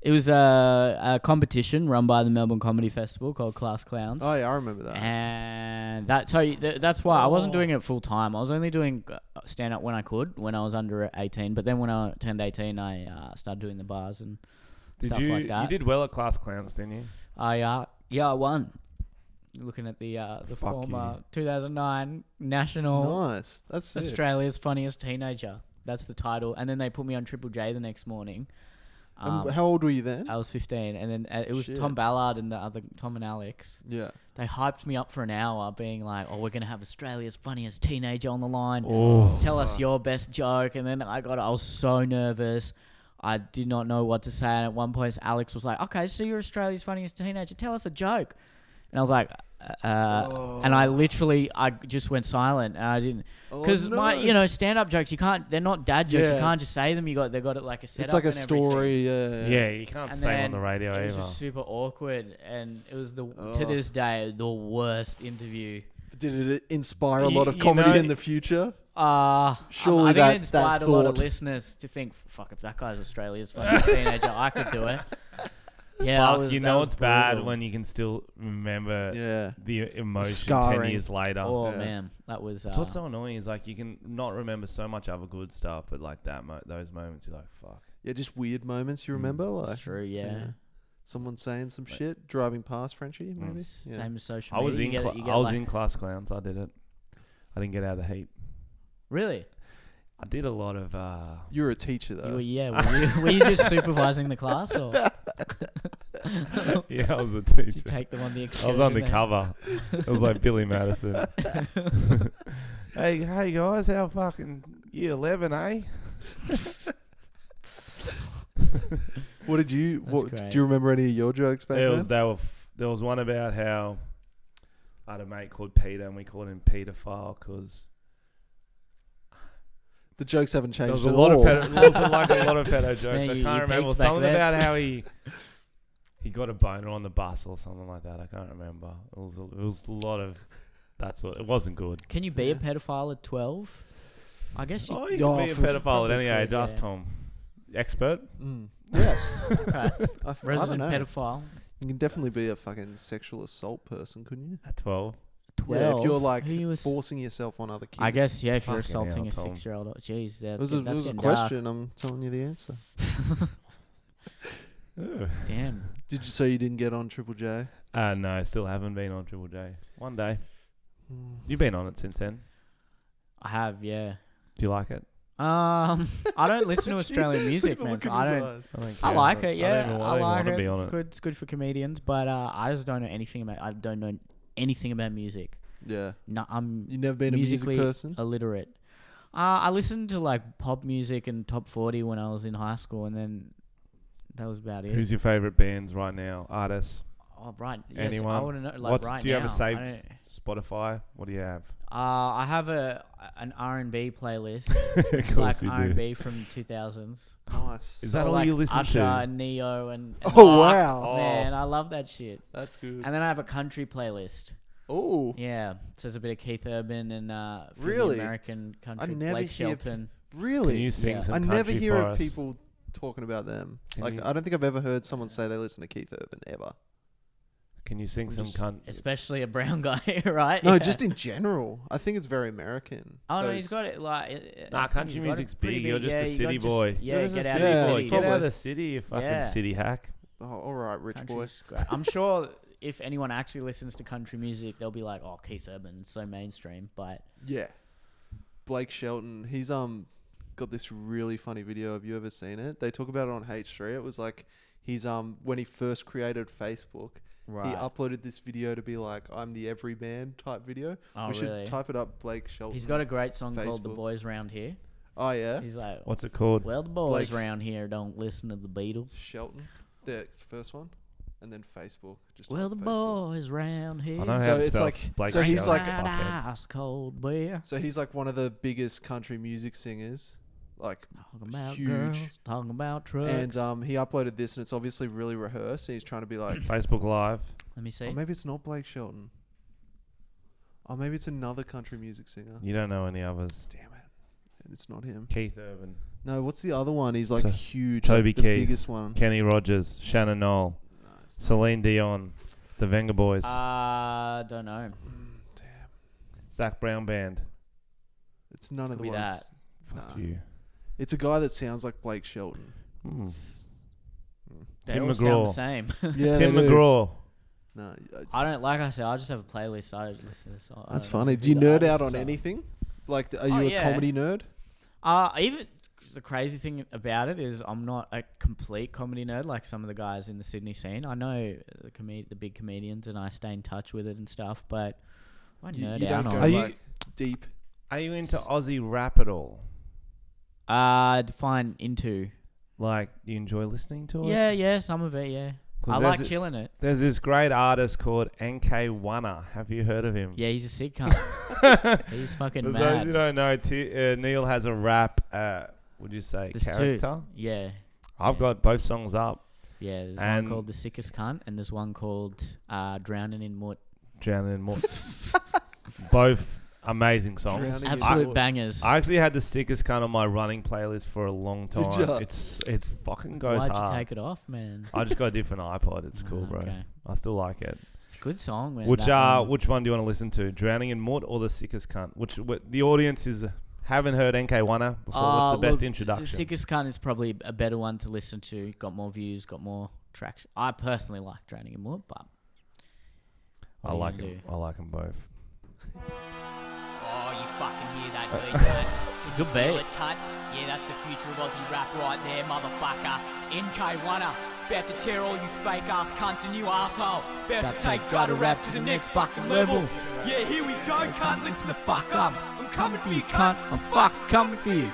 It was a competition run by the Melbourne Comedy Festival called Class Clowns. Oh yeah, I remember that. And that's why I wasn't doing it full time. I was only doing stand up when I could, when I was under 18. But then when I turned 18, I started doing the bars and stuff like that. You did well at Class Clowns, didn't you? I won. Looking at the Fuck former 2009 national Nice. That's sick. Australia's Funniest Teenager. That's the title. And then they put me on Triple J the next morning. How old were you then? I was 15, and then it was Shit. Tom Ballard and the other Tom and Alex. Yeah. They hyped me up for an hour, being like, "Oh, we're gonna have Australia's Funniest Teenager on the line. Oh. Tell us your best joke." And then I was so nervous. I did not know what to say. And at one point, Alex was like, "Okay, so you're Australia's Funniest Teenager. Tell us a joke." And I was like, and I just went silent, and I didn't, because my stand-up jokes, they're not dad jokes. Yeah. You can't just say them. They've got it like a setup. It's like a and everything. story. Yeah. Yeah, you can't And say them on then the radio it was either. just super awkward, and it was to this day the worst interview. Did it inspire a lot of You comedy know- in the future? I Surely think that it inspired a lot of thought- listeners to think, "Fuck, if that guy's Australia's Funniest Teenager, I could do it." Yeah, Fuck, that was it's bad brutal. when you can still remember Yeah. the emotion 10 Scarring. years later. Oh Yeah. man, that was. That's what's so annoying is like you can not remember so much other good stuff, but like those moments you're like, fuck. Yeah, just weird moments you remember. Like That's true. Yeah. someone saying some shit, driving past Frenchy, maybe. Yeah. Same as social I media. was You in get- cla- you get I was like- in Class Clowns. I did it. I didn't get out of the heat. Really? I did a lot of. You were a teacher though. Were you just supervising the class, or Yeah, I was a did you teacher. take them on the I excursion? was undercover. It was like Billy Madison. hey guys, how fucking year 11, eh? What did you? That's What great. do you remember any of your jokes back There then? was there was one about how I had a mate called Peter, and we called him Pedophile because The jokes haven't there changed was a at lot all. of there was like a lot of pedo jokes. Man, I you can't remember. peaked back Something then. about how he got a boner on the bus or something like that. I can't remember. It was a lot of that sort. It wasn't good. Can you be a pedophile at 12? I guess you. Oh, you Yeah, can be a for- pedophile at probably any age. could, Ask yeah. Tom. Expert. Mm. Yes. Okay. I don't Resident know. pedophile. You can definitely be a fucking sexual assault person, couldn't you? At 12. 12. Yeah, if you're like Who was- forcing yourself on other kids. I guess, yeah, if you're Fucking hell, assaulting a Tom. 6-year-old. Oh, jeez, It that's, was a getting question. I'm telling you the answer. Ugh. Damn. Did you say you didn't get on Triple J? No, still haven't been on Triple J. One day. Mm. You've been on it since then. I have, yeah. Do you like it? I don't listen to Australian music, man. Look So in I his don't. eyes. I like it, yeah. I don't I even like want to it. be on It's it. good. It's good for comedians, but I just don't know anything about. I don't know anything about music. Yeah. No, I'm You never been a music musically person? illiterate. I listened to like pop music and top 40 when I was in high school, and then that was about it. Who's your favourite bands right now? Artists? Oh, right. Yes, Anyone? I want to know. Like right do you now. have a saved Spotify? What do you have? I have an R&B playlist. Of It's course like you do. R&B from 2000s. Nice. Is that all like you listen Usher to? and Neo and Oh, wow. Oh. man, I love that shit. That's good. And then I have a country playlist. Oh, Yeah, so there's a bit of Keith Urban and Really? American country. never Blake hear Shelton. really? Can you sing Yeah. some I country never hear for of us? people talking about them. Can Like, you- I don't think I've ever heard someone say they listen to Keith Urban ever. Can you sing some just- country? Especially a brown guy, right? No, Yeah. just in general. I think it's very American. Oh no, Those- he's got it like. Nah, I think country he's got it music's pretty big. You're just Yeah, a you city gotta boy. Yeah, You're just get a out city of the boy. city. Get out Probably. of the city, you fucking Yeah. city hack. Oh, all right, rich boy. Country's great. I'm sure if anyone actually listens to country music, they'll be like, "Oh, Keith Urban's so mainstream." But Yeah. Blake Shelton. He's got this really funny video. Have you ever seen it? They talk about it on H3. It was like he's when he first created Facebook. right. He uploaded this video to be like, I'm the everyman type video. Oh, we should really? type it up, Blake Shelton. He's got a great song called "The Facebook. Boys Round Here." Oh, yeah? He's like, What's it called? "Well, the boys Blake- round here don't listen to the Beatles." Shelton. That's the first one. And then Facebook. Just Well, type the Facebook. boys round here. I know So how to it's spell like- Blake so he's Shelton, like- fuckhead. ice cold beer. So he's like one of the biggest country music singers. Like, Talking about huge. girls, talking about trucks. and he uploaded this, and it's obviously really rehearsed. And he's trying to be like, Facebook Live. Let me see. oh, maybe it's not Blake Shelton. Oh, maybe it's another country music singer. You don't know any others. Damn it. It's not him. Keith Urban, No, what's the other one? He's like To- huge. Toby like the Keith. biggest one. Kenny Rogers, Shannon Knoll, No, it's not. Celine Dion, the Venga Boys, Don't know. Damn. Zach Brown Band. It's none of Could the be ones. Fuck Nah. you. It's a guy that sounds like Blake Shelton. Hmm. They Tim all sound McGraw. the same. Yeah, Tim they do. McGraw. No, I don't like I said. I just have a playlist. I don't listen to this. I that's don't know funny. who Do you the nerd out artists on are. anything? Like, are Oh, you a yeah. comedy nerd? Even the crazy thing about it is I'm not a complete comedy nerd like some of the guys in the Sydney scene. I know the big comedians and I stay in touch with it and stuff, but I You nerd don't out go on Are it. you- like deep. Are you into Aussie rap at all? Define into. Like, do you enjoy listening to it? Yeah, some of it, yeah. 'Cause I there's like a- chilling it. There's this great artist called NK1er. Have you heard of him? Yeah, he's a sick cunt. He's fucking For those who mad. don't know, Neil has a rap, would you say, There's character? two. Yeah. I've got both songs up. Yeah, there's And- one called The Sickest Cunt and there's one called Drowning in Mud. Drowning in More. Both amazing songs. Drowning in Absolute Mud. bangers. I actually had the stickers kind of my running playlist for a long time. Did ya? It's fucking goes Why'd hard. you take it off, man? I just got a different iPod. It's cool, bro. Okay. I still like it. It's a good song, man. Which that one. which one do you want to listen to? Drowning in Mud or The Sickest Cunt? Which the audience is haven't heard NK1er before. What's the best look, introduction? The Sickest Cunt is probably a better one to listen to. Got more views, got more traction. I personally like Drowning in Mud, but I what are you like gonna them. do? I like them both. Oh, you fucking hear that beat, cunt? It's a good Feel beat. it, cunt? Yeah, that's the future of Aussie rap right there, motherfucker. NK1er, about to tear all you fake ass cunts a new asshole. About to take gutter rap to the next fucking level. Yeah, here we go, cunt. Listen the fuck up. I'm coming for you, cunt. I'm fucking coming for you.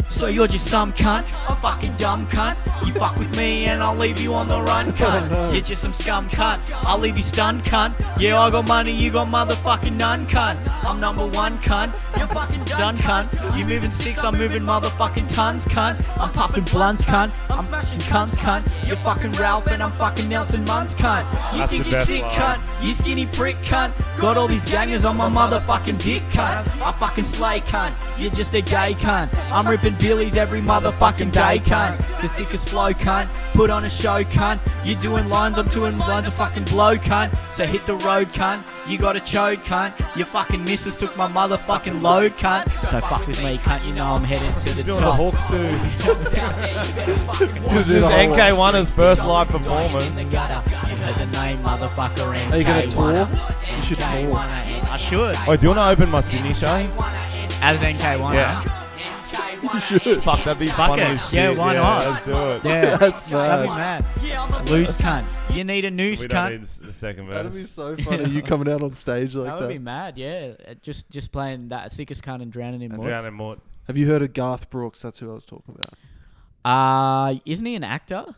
So you're just some cunt, a fucking dumb cunt. You fuck with me and I'll leave you on the run, cunt. no. You're just some scum cunt, I'll leave you stunned, cunt. Yeah, I got money, you got motherfucking none, cunt. I'm number one, cunt. You're fucking done, cunt. You moving sticks, I'm moving motherfucking tons, cunt. I'm puffing blunts, cunt. I'm smashing cunts, cunt. You're fucking Ralph and I'm fucking Nelson Muntz, cunt. You That's think the you're best sick, line. cunt. You skinny prick, cunt. Got all these gangers on my motherfucking dick, cunt. I fucking slay, cunt. You're just a gay cunt. I'm ripping billies every motherfucking day, cunt. The sickest flow, cunt. Put on a show, cunt. You're doing lines, I'm doing lines of fucking blow, cunt. So hit the road, cunt. You got a chode, cunt. Your fucking missus took my motherfucking load, cunt. Don't fuck with me, cunt. You know I'm heading to the Doing a top. hook too. This This is NK1er's first live You performance. heard the name, motherfucker. Are you going to tour? NK1er. You should tour. I should. Oh, do you want to open my Sydney show? As NK1. Yeah. Fuck, that'd be Fuck fun it. as Yeah, shit. why not? Let's do it. Yeah, That's that'd be mad. mad. Loose cunt. You need a noose We don't need cunt. the second That'd be verse. so funny. You coming out on stage like That that. would be mad. Yeah, just playing that sickest cunt and drowning in And mud. drown in mud. Have you heard of Garth Brooks? That's who I was talking about. Isn't he an actor?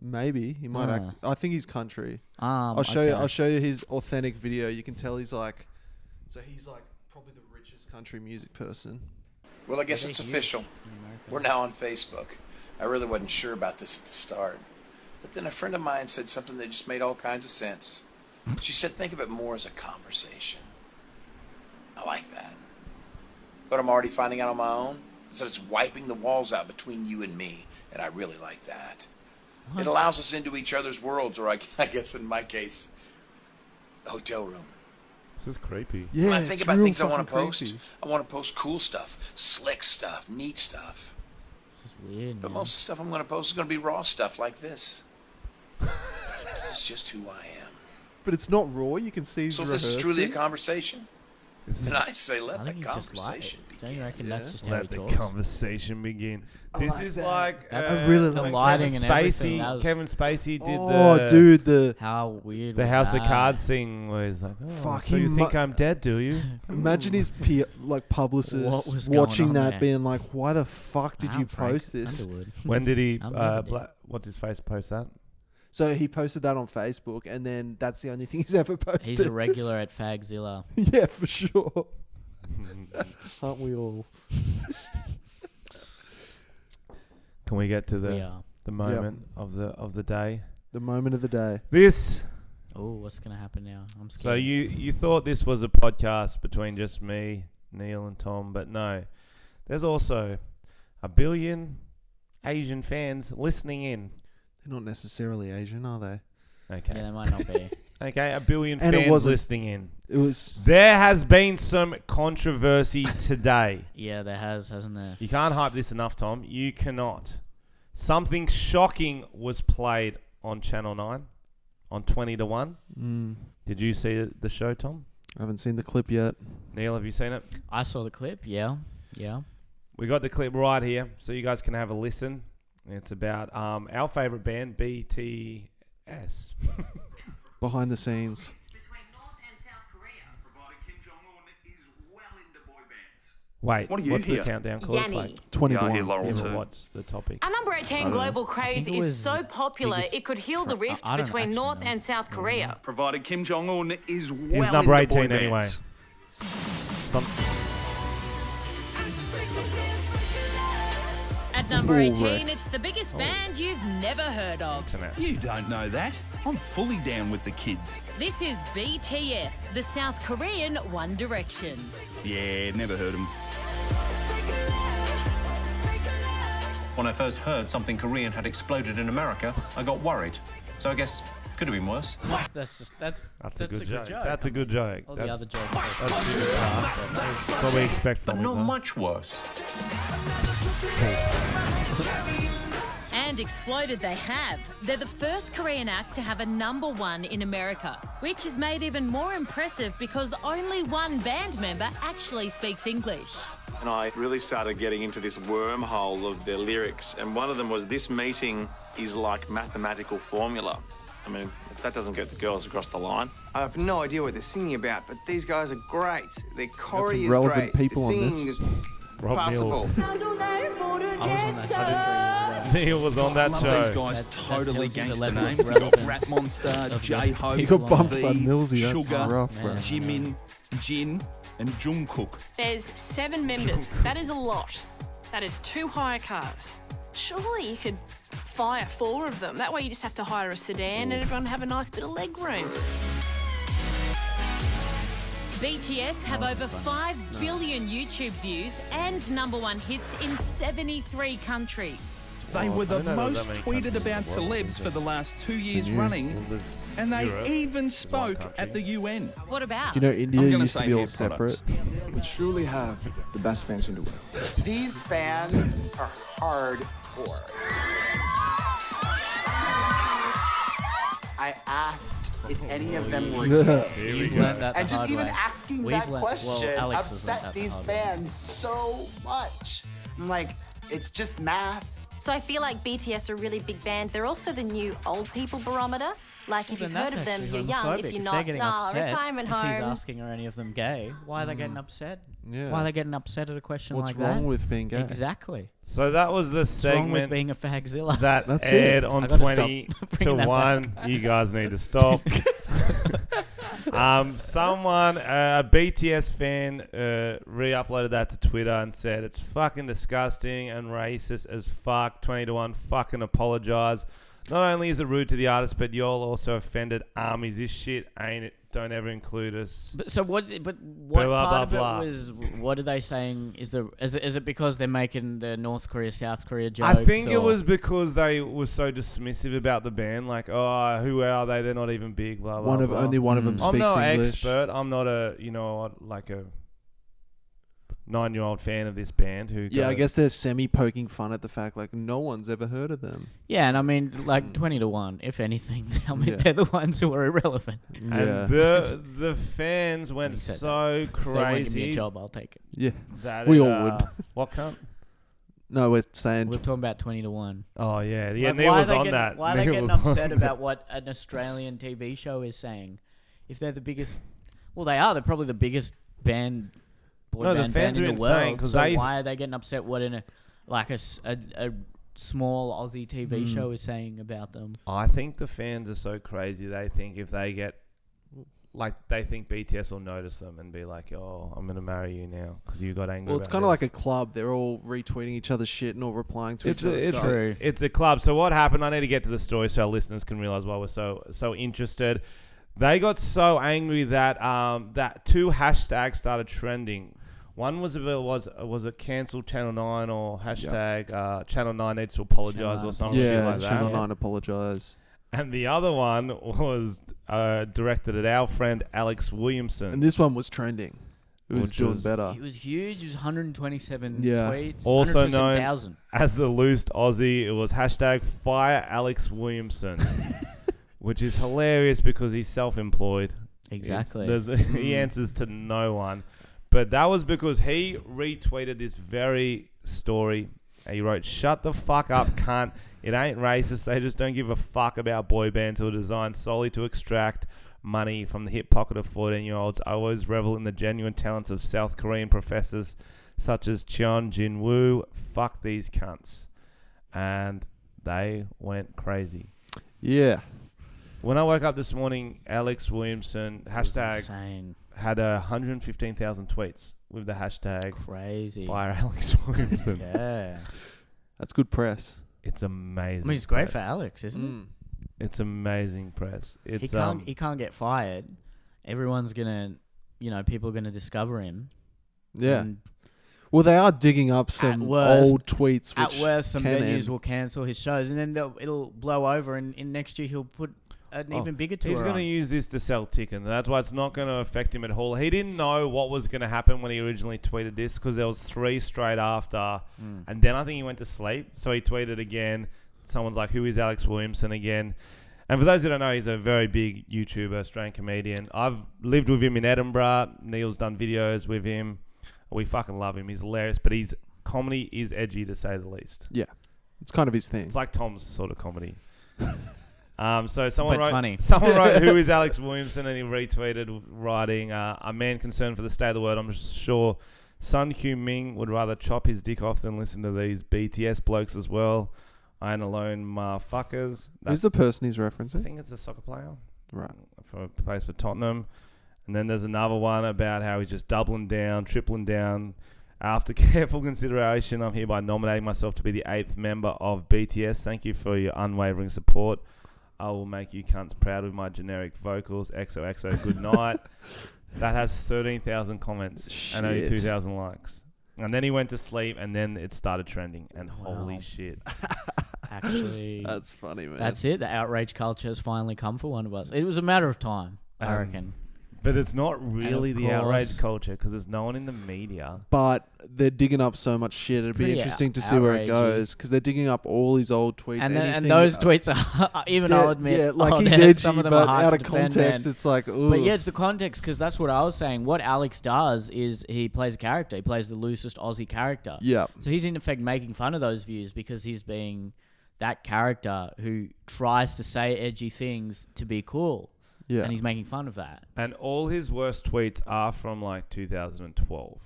Maybe he might act. I think he's country. I'll show you. Okay. I'll show you his authentic video. You can tell he's like. So he's like probably the richest country music person. Well, I guess it's official. We're now on Facebook. I really wasn't sure about this at the start. But then a friend of mine said something that just made all kinds of sense. She said, think of it more as a conversation. I like that. But I'm already finding out on my own is that it's wiping the walls out between you and me. And I really like that. It allows us into each other's worlds, or I guess in my case, the hotel room. This is creepy. Yeah, When I it's think about real things I want to fucking post, creepy. I want to post cool stuff, slick stuff, neat stuff. This is weird. But man. most of the stuff I'm going to post is going to be raw stuff like this. This is just who I am. But it's not raw. You can see. So he's if this is truly a rehearsed it. conversation, then I say let I the think he's just like conversation it. Don't you begin. reckon that's Yeah. just how Let he the talks? conversation begin. This is like That's I really the like lighting Kevin and everything. Spacey. That was Kevin Spacey did Oh, the dude, the how weird. the was House of that? Cards thing where he's like, oh, Fuck, so he you think mu- I'm dead, do you? imagine his What publicist was going watching on that, there? being like, "Why the fuck did you Frank post this?" Underwood. When did he? I'm not dead. What's his face? Post that? So he posted that on Facebook, and then that's the only thing he's ever posted. He's a regular at Fagzilla. Yeah, for sure. Aren't we all? Can we get to We are. the moment of the day? The moment of the day. This. Oh, what's gonna happen now? I'm scared. So you thought this was a podcast between just me, Neil, and Tom, but no. There's also 1 billion Asian fans listening in. They're not necessarily Asian, are they? Okay. Yeah, they might not be. Okay, 1 billion And it fans wasn't- listening in. It was. There has been some controversy today. Yeah, there hasn't there? You can't hype this enough, Tom. You cannot. Something shocking was played on Channel 9 on 20 to 1. Did you see the show, Tom? I haven't seen the clip yet. Neil, have you seen it? I saw the clip. Yeah. We got the clip right here, so you guys can have a listen. It's about our favourite band, BTS. Behind the scenes. Between North and South Korea. Provided Kim Jong-un is well into boy bands. Wait, What do you what's hear? the countdown called? It's like 20 Yeah, to I hear 1. Laurel yeah, too. what's the topic? Our number 18 global craze think it is was so popular biggest it could heal the rift I don't between actually North know. and South Korea. Provided Kim Jong-un is well He's number into boy 18 anyway. bands. At number Ooh, 18, right. it's the biggest band you've never heard of. You don't know that. I'm fully down with the kids. This is BTS, the South Korean One Direction. Yeah, never heard them. When I first heard something Korean had exploded in America, I got worried. So I guess could have been worse. That's That's a good joke. That's a good joke. All the That's other jokes. that's good stuff. That's what we expect But from not him. much worse. And exploded they have. They're the first Korean act to have a number 1 in America, which is made even more impressive because only one band member actually speaks English. And I really started getting into this wormhole of their lyrics. And one of them was, this meeting is like mathematical formula. I mean, if that doesn't get the girls across the line. I have no idea what they're singing about, but these guys are great. Their choreo some is relevant great. people the on singing this. is Rob possible. Mills. I was on that show 3 years ago. Neil was on that Love show. these guys. That Totally tells you the gangster level of names. You've got relevance Rat Monster, of the J-Hope, He got bumped V, by Millsy. That's Sugar, rough, bro. Man. Jimin, Jin, and Jungkook. There's 7 members. That is a lot. That is 2 hire cars. Surely you could fire 4 of them. That way you just have to hire a sedan and everyone have a nice bit of leg room. BTS have over 5 billion YouTube views and number 1 hits in 73 countries. They were the I don't know that most many tweeted countries about in the world, celebs for the last 2 years you? running, and they Europe. even one spoke country. at the UN. What about? You know, India I'm gonna used to say be all hair separate. products. We truly have the best fans in the world. These fans are hardcore. I I asked if any of them were gay. You've learned that the And just hard even way. asking We've that learnt- question well, Alex has learnt upset that the these hard way. fans so much. I'm like, it's just math. So I feel like BTS are a really big band. They're also the new old people barometer. Like, if Then you've heard that's of them, actually you're young. homophobic. If you're If not, they're getting upset, retirement if he's home. asking are any of them gay, why are they getting upset? Yeah. Why are they getting upset at a question What's like that? wrong with being gay? Exactly. So that was the What's wrong with segment being a fagzilla? that That's aired it. on I gotta 20 stop to bringing that 1. You guys need to stop. Someone, a BTS fan, re-uploaded that to Twitter and said it's fucking disgusting and racist as fuck. 20 to 1, fucking apologize. Not only is it rude to the artist, but y'all also offended armies. This shit ain't it. Don't ever include us. But so what part blah, of blah. it was? What are they saying? Is it because they're making the North Korea South Korea jokes? I think it or- was because they were so dismissive about the band. Like, oh, who are they? They're not even big. Blah blah. blah. Only one of them I'm speaks no English. expert. I'm not a like a 9-year-old fan of this band who. Yeah, I goes- guess they're semi-poking fun at the fact like no one's ever heard of them. Yeah, and I mean, like 20 to 1. If anything, I mean, Yeah. they're the ones who are irrelevant. And Yeah. the fans went He said so If they won't give me crazy. a job, I'll take it. Yeah. That We it, all would. What cunt? No, we're saying We're talking about 20 to 1. Oh yeah, Like, Neil why was are they on getting, that. Why are they Neil getting was on upset that. about what an Australian TV show is saying? If they're the biggest, well, they are. They're probably the biggest band, boy No, the band, fans band are in the insane world. 'cause So they- why are they getting upset? What a small Aussie TV show is saying about them? I think the fans are so crazy. They think if they get, they think BTS will notice them and be like, "Oh, I'm gonna marry you now because you got angry." well, it's about kind of like a this." club. They're all retweeting each other's shit and all replying to It's each other's stuff. it's a club. So what happened? I need to get to the story so our listeners can realize why we're so interested. They got so angry that that 2 hashtags started trending. One was it cancel Channel 9 or hashtag Channel 9 needs to apologize or something shit like that. Channel 9 apologise. And the other one was directed at our friend Alex Williamson. And this one was trending. It was Which doing was- better. It was huge. It was 127 Yeah. tweets. Also known 127,000. as the loosed Aussie, it was hashtag fire Alex Williamson, which is hilarious because he's self-employed. Exactly. He answers to no one. But that was because he retweeted this very story. He wrote, "Shut the fuck up, cunt. It ain't racist. They just don't give a fuck about boy bands who are designed solely to extract money from the hip pocket of 14-year-olds. I always revel in the genuine talents of South Korean professors such as Cheon Jin-woo. Fuck these cunts." And they went crazy. Yeah. When I woke up this morning, Alex Williamson, hashtag, insane. had 115,000 tweets with the hashtag Crazy. fire Alex Williamson. Yeah. That's good press. It's amazing. I mean, it's great for press. Alex, isn't It's amazing press. it? It's He can't get fired. Everyone's gonna, people are gonna discover him. Yeah. And Well, they are digging up some worst- old tweets. at Which worst, some can venues end. will cancel his shows, and then it'll blow over, and in next year he'll put an even bigger tour He's going to on. use this to sell tickets. That's why it's not going to affect him at all. He didn't know what was going to happen when he originally tweeted this because there was 3 straight after. And then I think he went to sleep. So he tweeted again. Someone's like, "Who is Alex Williamson again?" And for those who don't know, he's a very big YouTuber, Australian comedian. I've lived with him in Edinburgh. Neil's done videos with him. We fucking love him. He's hilarious. But his comedy is edgy, to say the least. Yeah. It's kind of his thing. It's like Tom's sort of comedy. So someone But wrote, funny. Someone wrote, "Who is Alex Williamson?" and he retweeted writing, "A man concerned for the state of the world. I'm sure Sun Q Ming would rather chop his dick off than listen to these BTS blokes as well. I ain't alone, motherfuckers." Who's the person he's I referencing? think it's a soccer player. Right. Plays for Tottenham. And then there's another one about how he's just doubling down, tripling down. "After careful consideration, I'm hereby nominating myself to be the 8th member of BTS. Thank you for your unwavering support. I will make you cunts proud with my generic vocals. XOXO, good night." That has 13,000 comments and only Shit. 2,000 likes. And then he went to sleep, and then it started trending. And holy shit. Actually, That's funny, man. that's it. The outrage culture has finally come for one of us. It was a matter of time, I reckon. But it's not really the course- outrage culture because there's no one in the media. But they're digging up so much shit. It'd be pretty interesting to see where it outragey. goes because they're digging up all these old tweets. And those tweets are even I'll admit, yeah, like he's they're- edgy, some of them but are hard out to of defend, context, man. it's like, ooh. But yeah, it's the context because that's what I was saying. What Alex does is he plays a character. He plays the loosest Aussie character. Yeah. So he's in effect making fun of those views because he's being that character who tries to say edgy things to be cool. Yeah. And he's making fun of that. And all his worst tweets are from like 2012.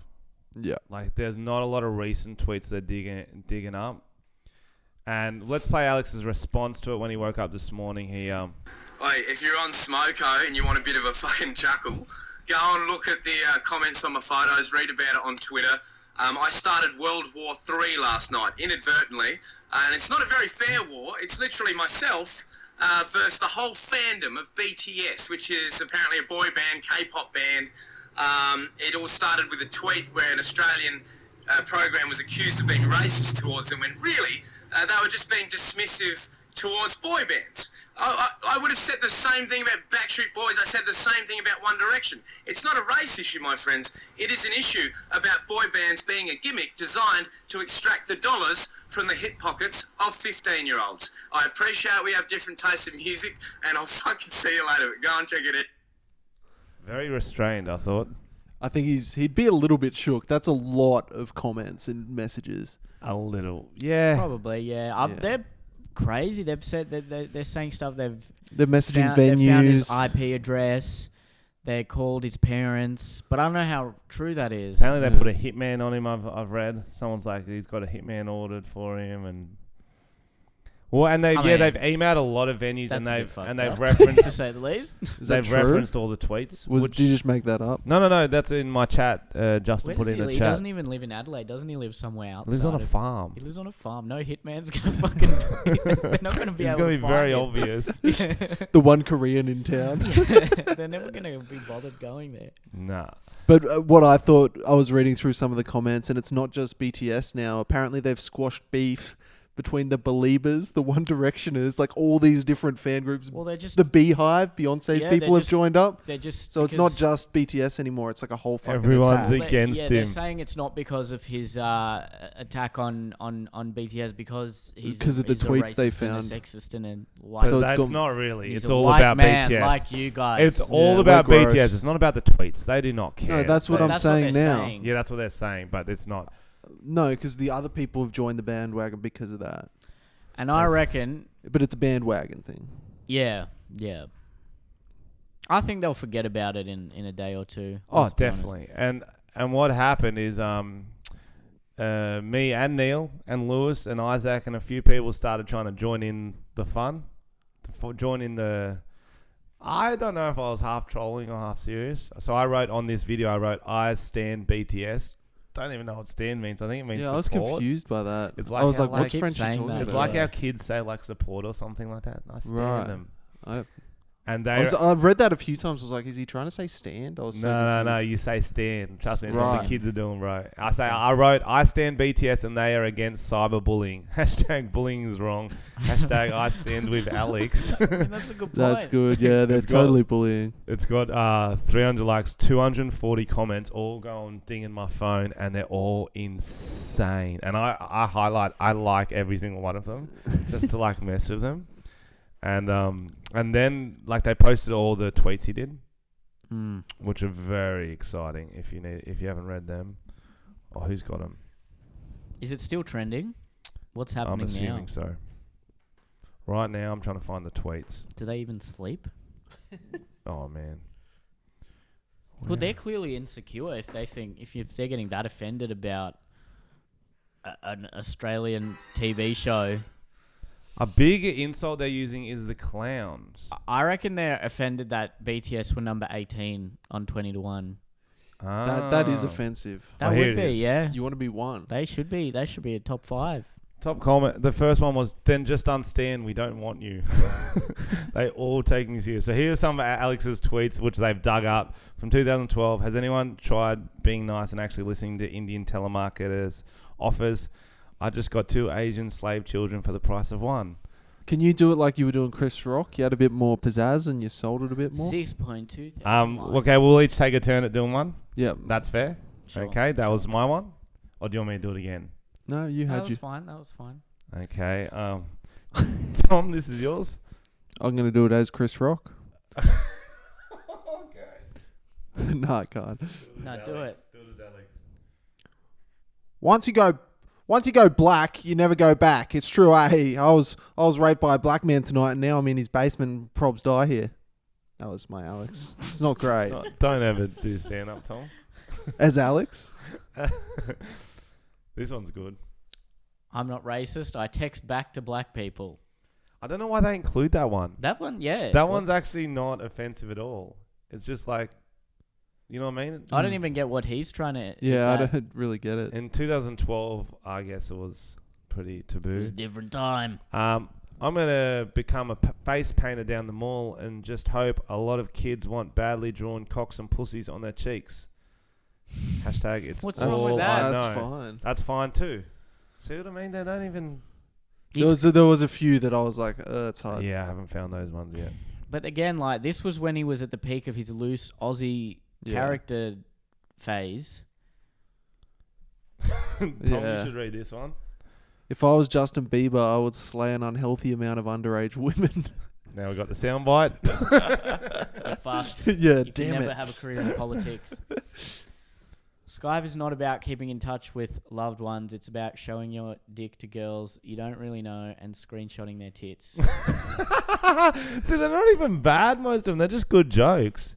Yeah. Like there's not a lot of recent tweets they're digging up. And let's play Alex's response to it when he woke up this morning. He Hey, if you're on Smoko and you want a bit of a fucking chuckle, go and look at the comments on my photos, read about it on Twitter. I started World War III last night, inadvertently, and it's not a very fair war. It's literally myself versus the whole fandom of BTS, which is apparently a boy band, K-pop band. It all started with a tweet where an Australian program was accused of being racist towards them, when really they were just being dismissive towards boy bands. I would have said the same thing about Backstreet Boys. I said the same thing about One Direction. It's not a race issue, my friends. It is an issue about boy bands being a gimmick designed to extract the dollars from the hip pockets of 15-year-olds. I appreciate we have different tastes in music, and I'll fucking see you later. Go and check it out. very restrained, I thought. I think he'd be a little bit shook. That's a lot of comments and messages. A little, yeah. Probably, yeah. They're crazy. They've said that they're saying stuff. They're messaging They've found his venues. IP address. They called his parents, but I don't know how true that is. Apparently they put a hitman on him. I've read. Someone's like he's got a hitman ordered for him, and they've emailed a lot of venues, and they've referenced to say the least. They've referenced all the tweets. Did you just make that up? No. That's in my chat. Justin put in the he chat. He doesn't even live in Adelaide, doesn't he? Live somewhere outside. He lives on a farm. He lives on a farm. No hitman's gonna fucking. They're not gonna be It's able. gonna to be find very him. obvious. The one Korean in town. They're never gonna be bothered going there. Nah. But what I thought, I was reading through some of the comments, and it's not just BTS now. Apparently, they've squashed beef between the Beliebers, the One Directioners, like all these different fan groups. Well, they're just the Beehive. Beyonce's people have joined up. They're just so it's not just BTS anymore. It's like a whole fucking Everyone's attack. against him. They're saying it's not because of his attack on BTS because he's of the he's a tweets they racist and a found. sexist and a white. So that's not really. He's It's a all white about man BTS. like you guys. It's all Yeah, about we're BTS. gross. It's not about the tweets. They do not care. No, that's what I'm That's what saying they're now. saying. Yeah, that's what they're saying, but it's not. No, because the other people have joined the bandwagon because of that. And I reckon, but it's a bandwagon thing. yeah. I think they'll forget about it in a day or two. Oh, let's be honest. definitely. And what happened is me and Neil and Lewis and Isaac and a few people started trying to join in the fun, join in the. I don't know if I was half trolling or half serious. So I wrote on this video, I stand BTS. Don't even know what stand means. I think it means support. I was confused by that. It's I was how, like, what's Frenchy talking It's about? like how kids say like support or something like that. I stand them. And they I've read that a few times. I was like, is he trying to say stand? I was so No. confused. You say stand. Trust me, it's what Right. the kids are doing, bro. I wrote, I stand BTS and they are against cyberbullying. Hashtag bullying is wrong. Hashtag I stand with Alex. I mean, that's a good point. That's good. Yeah, they're totally bullying. It's got 300 likes, 240 comments, all going ding in my phone, and they're all insane. And I like every single one of them, just to like mess with them. And then like they posted all the tweets he did, which are very exciting. If you haven't read them, who's got them? Is it still trending? What's happening now? I'm assuming so. Right now, I'm trying to find the tweets. Do they even sleep? Oh man. Well, they're clearly insecure if they're getting that offended about an Australian TV show. A big insult they're using is the clowns. I reckon they're offended that BTS were number 18 on 20 to 1. That is offensive. That would be, yeah. You want to be one. They should be a top 5. Top comment. The first one was, then just unstand. We don't want you. They all take me serious. So here are some of Alex's tweets, which they've dug up from 2012. Has anyone tried being nice and actually listening to Indian telemarketers' offers? I just got 2 Asian slave children for the price of 1. Can you do it like you were doing Chris Rock? You had a bit more pizzazz and you sold it a bit more. 6.2. Okay, we'll each take a turn at doing one. Yep. That's fair. Sure, Okay, that was my one. Or do you want me to do it again? No, you had That was fine. That was fine. Okay. Tom, this is yours. I'm going to do it as Chris Rock. No, I can't. No, do it. Do it as Alex. Once you go black, you never go back. It's true, eh? I was raped by a black man tonight, and now I'm in his basement. Probs die here. That was my Alex. It's not great. Don't ever do stand up, Tom. As Alex? This one's good. I'm not racist. I text back to black people. I don't know why they include that one. That one, yeah. That one's actually not offensive at all. It's just like, you know what I mean? I don't even get what he's trying to... Yeah, I don't really get it. In 2012, I guess it was pretty taboo. It was a different time. I'm going to become a face painter down the mall and just hope a lot of kids want badly drawn cocks and pussies on their cheeks. Hashtag it's What's all wrong with that? I know. That's fine. That's fine too. See what I mean? They don't even... There was a few that I was like, it's hard. Yeah, I haven't found those ones yet. But again, like, this was when he was at the peak of his loose Aussie character phase. Tom, you should read this one. If I was Justin Bieber, I would slay an unhealthy amount of underage women. Now we got the soundbite. You're fucked. Yeah, you can damn never it. have a career in politics. Skype is not about keeping in touch with loved ones. It's about showing your dick to girls you don't really know and screenshotting their tits. See, they're not even bad, most of them. They're just good jokes.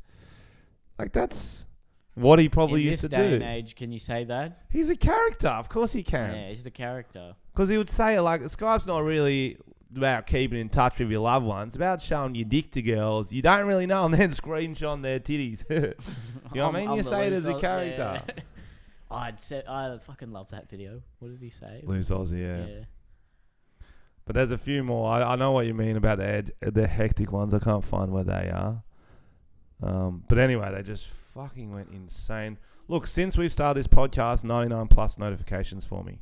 Like, that's what he probably in used to this day do. and age, can you say that? He's a character. Of course he can. Yeah, he's the character. Because he would say, like, Skype's not really about keeping in touch with your loved ones. It's about showing your dick to girls you don't really know and then screenshotting their titties. You know what I mean? You say it as a character. Yeah. I fucking love that video. What does he say? Loose Aussie, yeah. But there's a few more. I know what you mean about the hectic ones. I can't find where they are. But anyway, they just fucking went insane. Look, since we started this podcast, 99 plus notifications for me.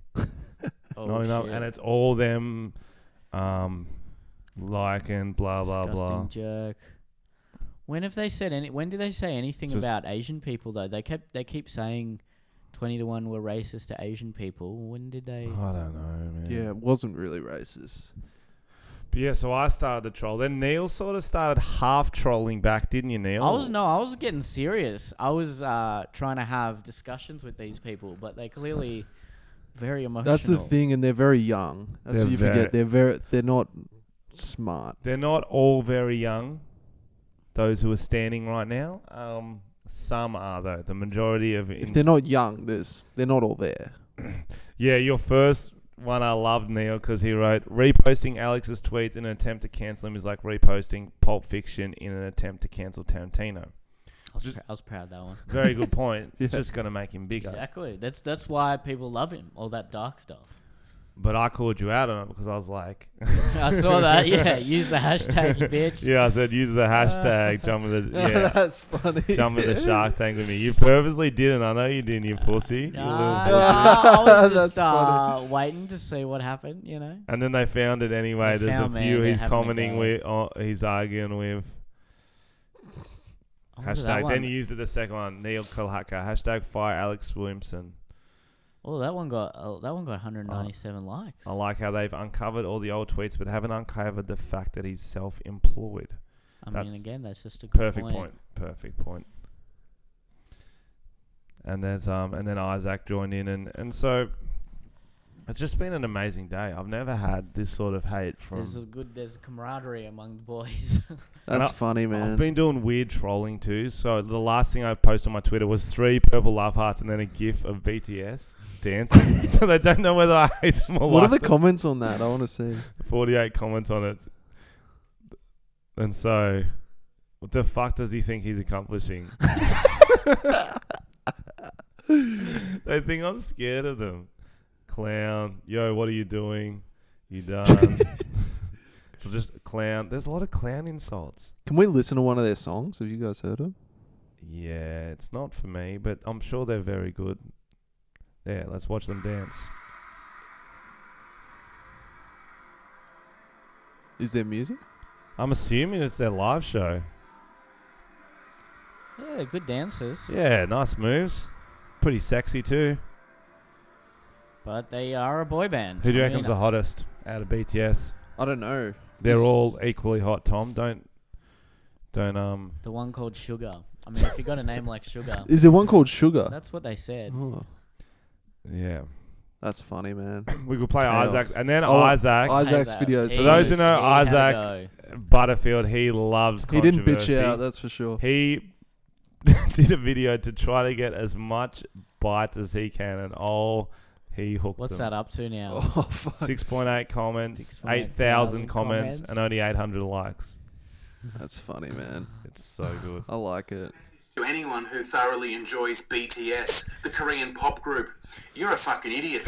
99, and it's all them liking blah blah Disgusting blah. jerk. When have they said when did they say anything about Asian people though? They keep saying 20 to 1 were racist to Asian people. When did they? I don't know, man. Yeah, it wasn't really racist. But yeah, so I started the troll. Then Neel sort of started half trolling back, didn't you, Neel? I was getting serious. I was trying to have discussions with these people, but they clearly very emotional. That's the thing, and they're very young. That's what you forget. They're not smart. They're not all very young. Those who are standing right now. Some are though. The majority of if they're not young, they're not all there. Yeah, your first one I loved, Neel, because he wrote, reposting Alex's tweets in an attempt to cancel him is like reposting Pulp Fiction in an attempt to cancel Tarantino. I was proud of that one. Very good point. It's just going to make him bigger. Exactly. That's why people love him. All that dark stuff. But I called you out on it because I was like... I saw that, yeah. Use the hashtag, you bitch. Yeah, I said use the hashtag. Jump with the... Yeah. That's funny. Jump with the Shark Tank with me. You purposely didn't. I know you didn't, you pussy. I was just waiting to see what happened, you know. And then they found it anyway. They There's a found me, few they're he's having a commenting go. with, he's arguing with. Hashtag. Then you used it the second one. Neel Kolhatkar. Hashtag fire Alex Williamson. Oh, that one got 197 likes. I like how they've uncovered all the old tweets, but haven't uncovered the fact that he's self-employed. I mean, again, that's just a good perfect point. Perfect point. And there's and then Isaac joined in, and so it's just been an amazing day. I've never had this sort of hate from. There's camaraderie among the boys. That's funny, man. I've been doing weird trolling too. So the last thing I posted on my Twitter was 3 purple love hearts and then a gif of BTS dancing. So they don't know whether I hate them or what are like the comments on that? I want to see. 48 comments on it. And so, what the fuck does he think he's accomplishing? They think I'm scared of them. Clown. Yo, what are you doing? You done? So just clown. There's a lot of clown insults. Can we listen to one of their songs? Have you guys heard them? Yeah, it's not for me, but I'm sure they're very good. Yeah, let's watch them dance. Is there music? I'm assuming it's their live show. Yeah, good dancers. Yeah, nice moves. Pretty sexy too. But they are a boy band. Who do you reckon's the hottest out of BTS? I don't know. They're all equally hot, Tom. Don't. The one called Sugar. I mean, if you got a name like Sugar. Is there one called Sugar? That's what they said. Oh. Yeah. That's funny, man. We could play Chaos. Isaac. And then Isaac. Isaac's videos. For those who know Isaac Butterfield, he loves He controversy. didn't bitch out, that's for sure. He did a video to try to get as much bites as he can, and he hooked What's them. that up to now? Oh, fuck. 6.8 comments, 6.8 8,000 comments, and only 800 likes. That's funny, man. It's so good. I like it. To anyone who thoroughly enjoys BTS, the Korean pop group, you're a fucking idiot.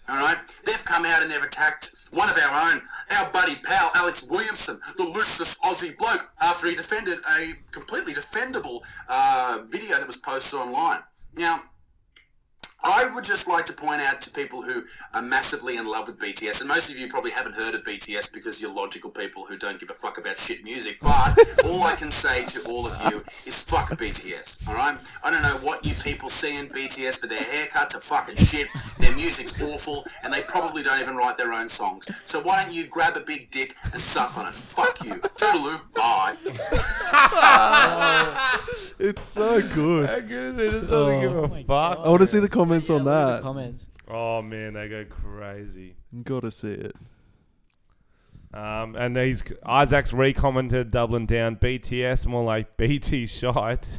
Alright? They've come out and they've attacked one of our own, our buddy pal Alex Williamson, the loosest Aussie bloke, after he defended a completely defendable video that was posted online. Now, I would just like to point out to people who are massively in love with BTS, and most of you probably haven't heard of BTS because you're logical people who don't give a fuck about shit music, but all I can say to all of you is fuck BTS, alright? I don't know what you people see in BTS, but their haircuts are fucking shit, their music's awful, and they probably don't even write their own songs. So why don't you grab a big dick and suck on it? Fuck you. Toodaloo. Bye. It's so good. How good is it? It just doesn't give a fuck. I want to see the comments on that. Oh man, they go crazy. Gotta see it. And Isaac's recommented, doubling down. BTS more like BT shite.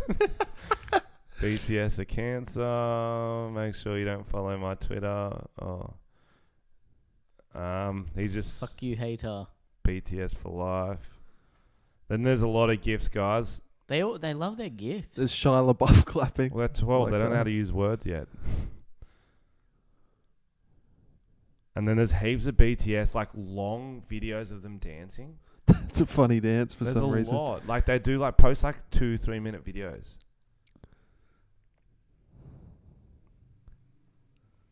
BTS are cancer. Make sure you don't follow my Twitter. He's just fuck you, hater. BTS for life. Then there's a lot of gifts, guys. They love their gifts. There's Shia LaBeouf clapping. Well, they're 12. Like they don't know that. how to use words yet. And then there's heaps of BTS, like long videos of them dancing. It's a funny dance for There's some a reason. lot. Like they do, like post like 2-3 minute videos.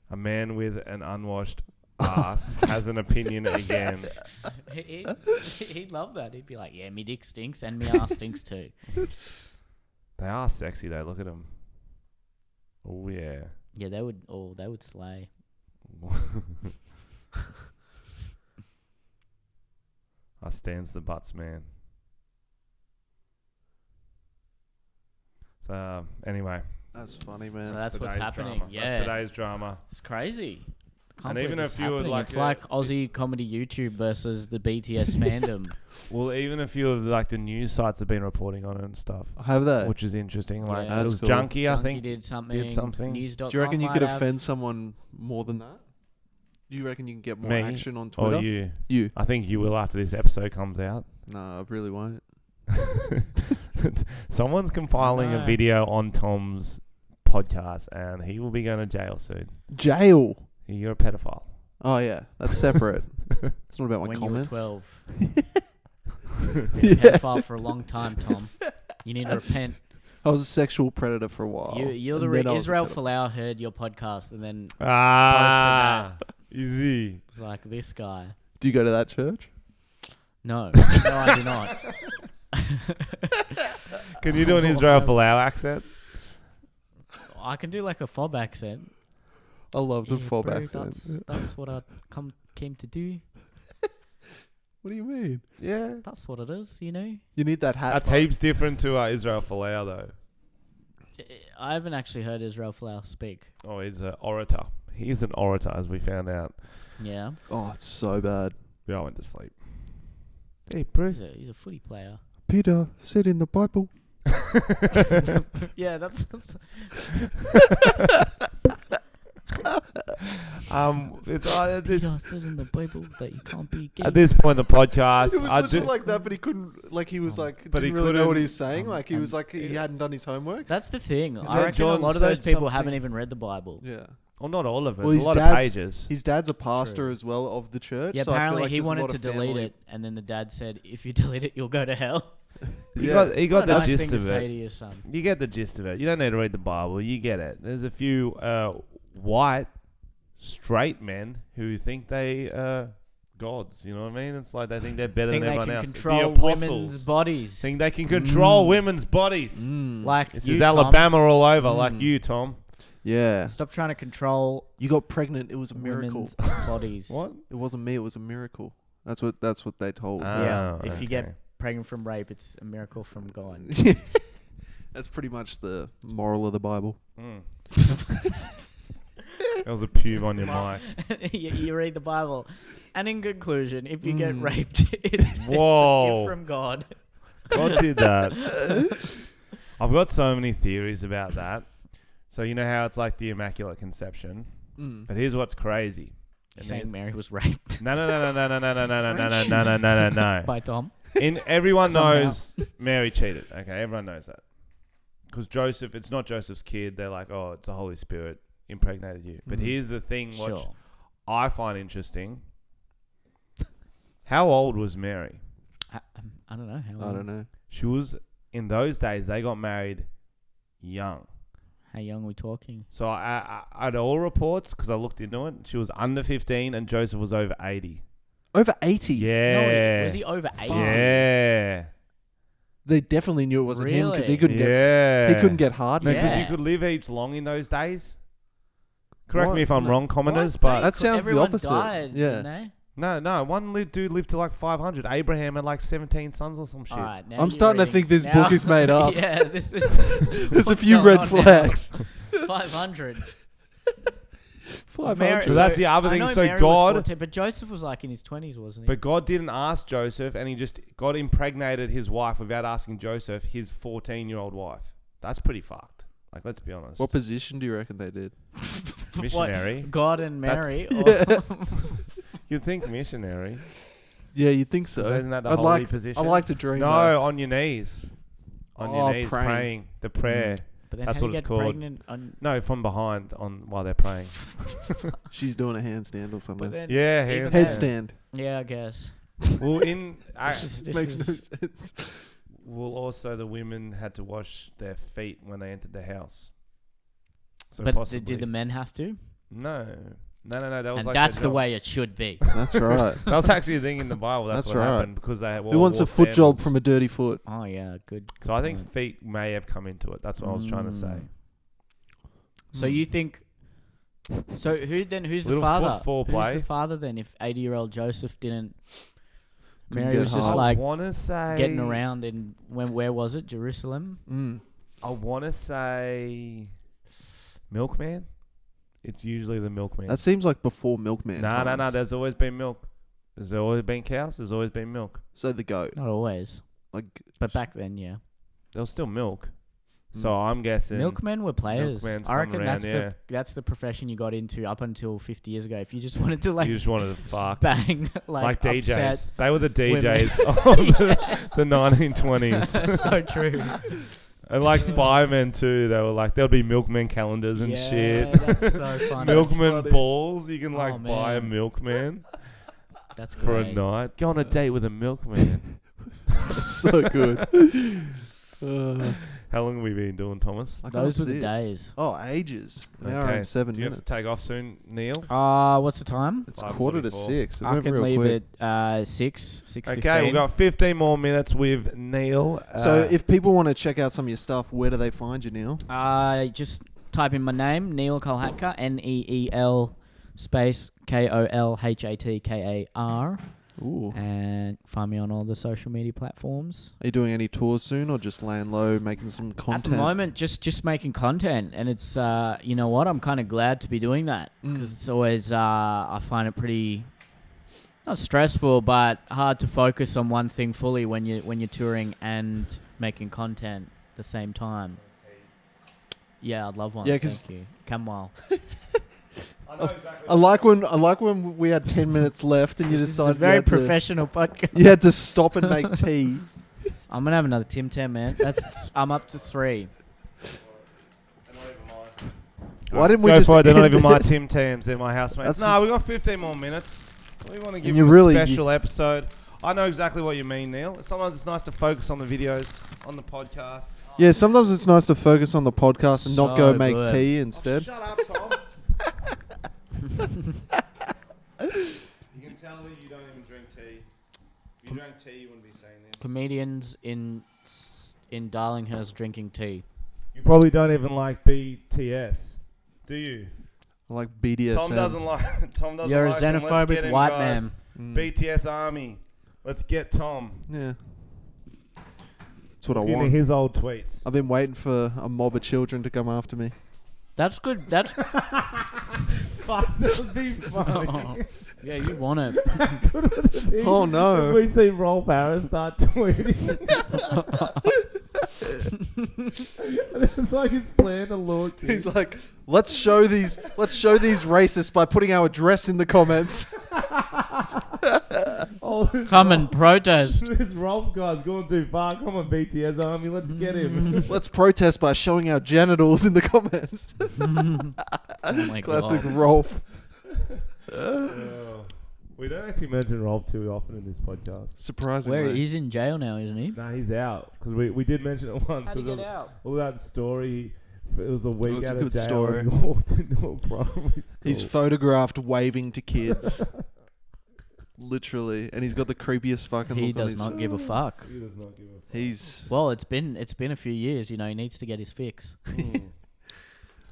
A man with an unwashed ass has an opinion again. He'd love that. He'd be like, yeah, me dick stinks and me ass stinks too. They are sexy though. Look at them. Oh yeah. Yeah, they would slay. I stands the butts, man. So anyway. That's funny, man. So that's what's happening. Drama. Yeah, That's today's drama. It's crazy. And even if you would like, it's like Aussie comedy YouTube versus the BTS fandom. Well, even a few of like the news sites have been reporting on it and stuff. Have they? Which is interesting. Like Yeah, it was cool. Junkie, I Junkie think, did something. News.com Do you reckon you might could have. offend someone more than that? Do you reckon you can get more Me action on Twitter? or you? You. I think you will after this episode comes out. No, I really won't. Someone's compiling a No. video on Tom's podcast, and he will be going to jail soon. Jail? You're a pedophile. Oh, yeah. That's separate. It's not about my When comments. you were 12. You've been a pedophile for a long time, Tom. You need to repent. I was a sexual predator for a while. You're the and then I was a Israel pedophile. Folau heard your podcast and then Ah, posted that. easy. It was like, this guy. Do you go to that church? No. No, I do not. Can you do an Israel Folau accent? I can do like a fob accent. I love the Yeah, fob bro, accent. That's what I came to do. What do you mean? Yeah. That's what it is, you know? You need that hat. That's heaps different to Israel Folau, though. I haven't actually heard Israel Folau speak. Oh, he's an orator. He's an orator, as we found out. Yeah. Oh, it's so bad. Yeah, I went to sleep. Hey, bro. He's a footy player. Peter said in the Bible. Yeah, that's It's Peter said in the Bible that you can't be gay. at this point in the podcast. It was I literally do- like that, but he couldn't. Like he was like, But he didn't really know what couldn't- he was saying. Like he was like he hadn't done his homework. That's the thing. Is I that reckon John a lot of those said people haven't something? even read the Bible. Yeah. Well, not all of it. Well, There's his a lot of dad's pages. his dad's a pastor as well of the church. Yeah, so I feel apparently like he there's a wanted lot to of delete family- it, and then the dad said, "If you delete it, you'll go to hell." He Yeah. got What a the nice gist thing to of say it. to your son. You get the gist of it. You don't need to read the Bible. You get it. There's a few white straight men who think they gods. You know what I mean? It's like they think they're better Think than they everyone can else. control The women's apostles bodies. think they can control women's bodies. Like This you, is Tom. Alabama all over, like you, Tom. Yeah. Stop trying to control You got pregnant. It was a miracle. women's bodies. What? It wasn't me. It was a miracle. That's what they told. Yeah. Oh, If you okay. get pregnant from rape, it's a miracle from God. That's pretty much the moral of the Bible. That was a pube on your mic. you read the Bible, and in conclusion, if you get raped, it's a Whoa. gift from God. God did that. I've got so many theories about that. So you know how it's like the Immaculate Conception, but here's what's crazy. You're saying Mary was raped? No. By Tom? Everyone Somehow. knows Mary cheated. Okay, everyone knows that. Because Joseph, it's not Joseph's kid. They're like, oh, it's the Holy Spirit impregnated you. But here's the thing, which Sure. I find interesting. How old was Mary? I don't know. I don't know. She was, in those days, they got married young. How young are we talking? So I had all reports, because I looked into it, she was under 15 and Joseph was over 80. Over 80? Yeah. No, was he over 80? Yeah. They definitely knew it wasn't him because he Really? couldn't Yeah. get he couldn't get hard. No, because you Yeah. could live heaps long in those days. Correct What? me if I'm wrong, commoners, What? but... That sounds the Everyone opposite. died, Yeah. didn't they? No, one dude lived to like 500. Abraham had like 17 sons or some shit. All right, now I'm you're starting to reading- think this now- book is made up. Yeah, this is... There's a what's few going red on flags. now? 500. 500. So that's the other I thing. know So Mary was God... 14, but Joseph was like in his 20s, wasn't he? But God didn't ask Joseph, and God impregnated his wife without asking Joseph, his 14-year-old wife. That's pretty fucked. Like, let's be honest. What position do you reckon they did? Missionary. What, God and Mary? Yeah. You'd think missionary. Yeah, you'd think so. Isn't that the I'd holy like, position? I like to dream. No, though. on your knees. On Oh, your knees, praying. The prayer. But then That's how what do you it's get called. pregnant on... No, from behind while they're praying. She's doing a handstand or something. But then Yeah, even Headstand. Yeah, I guess. Well, This Makes no is- sense. well, also the women had to wash their feet when they entered the house. So But possibly. did the men have to? No. That was And like that's their the job. way it should be. That's right. That was actually a thing in the Bible. That's what right. happened because they Who wants a foot job from a dirty foot? Oh, yeah, good. So I think feet may have come into it. That's what I was trying to say. So you think... So who's the Little father? foot Who's foreplay. the father then if 80-year-old Joseph didn't... Couldn't Mary get was just hard. like I want to say getting around in... Where was it? Jerusalem? I want to say milkman. It's usually the milkman. That seems like before milkman. No. times. There's always been milk. There's always been cows. There's always been milk. So the goat. Not always. Like, But back then, yeah. There was still milk. So I'm guessing Milkmen were players. milkman's I reckon come around, that's the profession you got into up until 50 years ago. If you just wanted to you just wanted to fuck. bang like DJs. upset They were the women. DJs of the 1920s. That's so true. And like firemen too. They were like, there'll be milkman calendars and Yeah, shit. that's so funny. Milkman That's funny. balls. You can like Oh, buy a man. milkman That's for a great. night. Go on a date with a milkman. That's so good. How long have we been doing, Thomas? I can't Those were see the it. days. Oh, ages. An hour and 7 Do you minutes. have to take off soon, Neil? What's the time? It's quarter to 5:44. 6. It I went can real leave quick. at 6:15. Okay, we've got 15 more minutes with Neil. So if people want to check out some of your stuff, where do they find you, Neil? Just type in my name, Neel Kolhatkar, Neel space Kolhatkar, Ooh. and find me on all the social media platforms. Are you doing any tours soon or just laying low, making some content? At the moment, just making content, and it's you know what, I'm kind of glad to be doing that because it's always I find it pretty not stressful, but hard to focus on one thing fully when you're touring and making content at the same time. Yeah, I'd love one. Yeah, 'cause- thank you. Camwell. I like when we had 10 minutes left and you This is a decided very you had to- professional podcast. You had to stop and make tea. I'm gonna have another Tim Tam, man. I'm up to 3. Why didn't we Go just for it. They're not end even my it? Tim Tams. They're my housemates. That's- No, we got 15 more minutes. We want to give you you really- a special episode. I know exactly what you mean, Neil. Sometimes it's nice to focus on the videos, on the podcast. Yeah, sometimes it's nice to focus on the podcast and not So go make good. tea instead. Shut up, Tom. You can tell that you don't even drink tea. If you drank tea, you wouldn't be saying this. Comedians in Darlinghurst drinking tea. You probably don't even like BTS, do you? I like BDSM. Tom doesn't like. Tom doesn't You're like a him. Let's xenophobic get him, white guys. man. BTS Army. Let's get Tom. Yeah. That's what I Into want. his old tweets. I've been waiting for a mob of children to come after me. That's good. That's Fuck, that would be funny. yeah, you want it. Oh no! We see Rolf Harris start tweeting. It's like his plan to lure kids. He's like, let's show these racists by putting our address in the comments. Come and protest. This Rolf guy's going too far. Come on, BTS Army, let's get him. Let's protest by showing our genitals in the comments. Oh my Classic God. Rolf. We don't actually mention Rolf too often in this podcast. Surprisingly. Where he's in jail now, isn't he? Nah, he's out because we did mention it once. How'd he 'cause get out? All that story. It was a week was a out good of jail. story. And he walked into a primary school. He's photographed waving to kids. Literally. And he's got the creepiest fucking He look on does his not give a fuck. He does not give a fuck. He's Well, it's been a few years. You know, he needs to get his fix.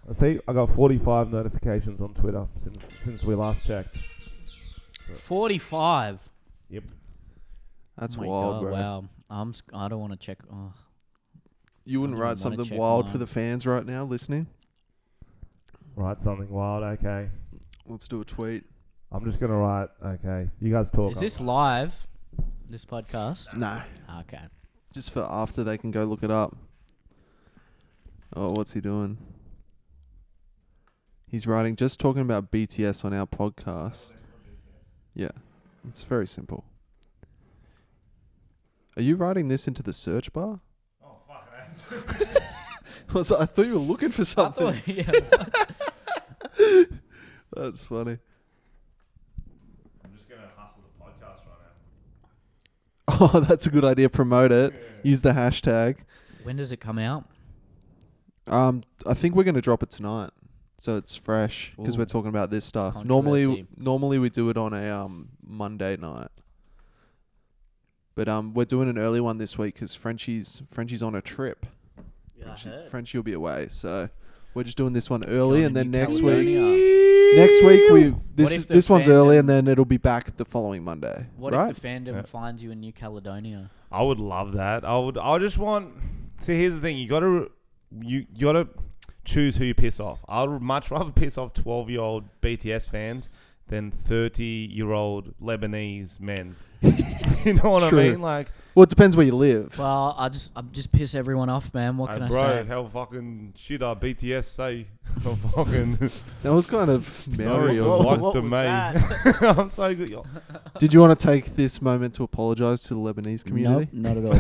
I see. I got 45 notifications on Twitter since we last checked. 45. Yep. That's Oh my wild, God, bro. Wow. I don't want to check. Oh. You wouldn't I don't write wanna something check wild mine. for the fans right now listening? Write something wild. Okay. Let's do a tweet. I'm just gonna write. Okay. You guys talk. Is this live? This podcast? No. Okay. Just for after they can go look it up. Oh, what's he doing? He's writing, just talking about BTS on our podcast. Yeah. It's very simple. Are you writing this into the search bar? Oh fuck I thought you were looking for something. That's funny. I'm just gonna hustle the podcast right now. Oh, that's a good idea. Promote it. Use the hashtag. When does it come out? I think we're going to drop it tonight, so it's fresh because Ooh. we're talking about this stuff. Controversy. Normally we do it on a Monday night, but we're doing an early one this week because Frenchy's on a trip. Yeah, I heard. Frenchie will be away, so we're just doing this one early, Going and to then New next Caledonia. week. Next week What if the this one's early, fandom- and then it'll be back the following Monday. What right? if the fandom finds you in New Caledonia? I would love that. I just want. See, here's the thing. You gotta choose who you piss off. I'd much rather piss off 12-year-old BTS fans than 30-year-old Lebanese men. You know what True. I mean? Like, well, it depends where you live. Well, I just piss everyone off, man. What can I bro, say? how fucking shit are BTS say? Fucking. That was kind of Maori or something. Like the was me. I'm so good. Did you want to take this moment to apologise to the Lebanese community? Nope, not at all.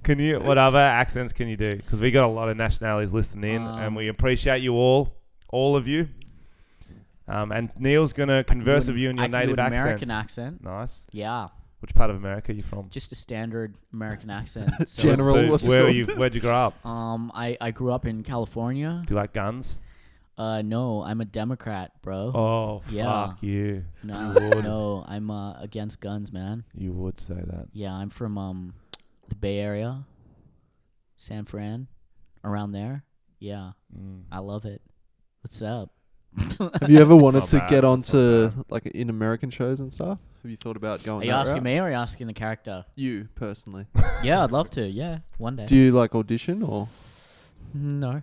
Can you? What other accents can you do? Because we got a lot of nationalities listening in, and we appreciate you all of you. And Neil's gonna converse with you in your native accent. American accent. Nice. Yeah. Which part of America are you from? Just a standard American accent. So General. So where'd you grow up? I grew up in California. Do you like guns? No, I'm a Democrat, bro. Oh, Yeah. fuck you. No, You would. no, I'm against guns, man. You would say that. Yeah, I'm from the Bay Area, San Fran, around there. Yeah, I love it. What's up? Have you ever wanted not to bad, get it's not onto bad. like in American shows and stuff? Have you thought about going Are you that asking route? me or are you asking the character? You personally. Yeah, I'd love to. Yeah, one day. Do you like audition or No.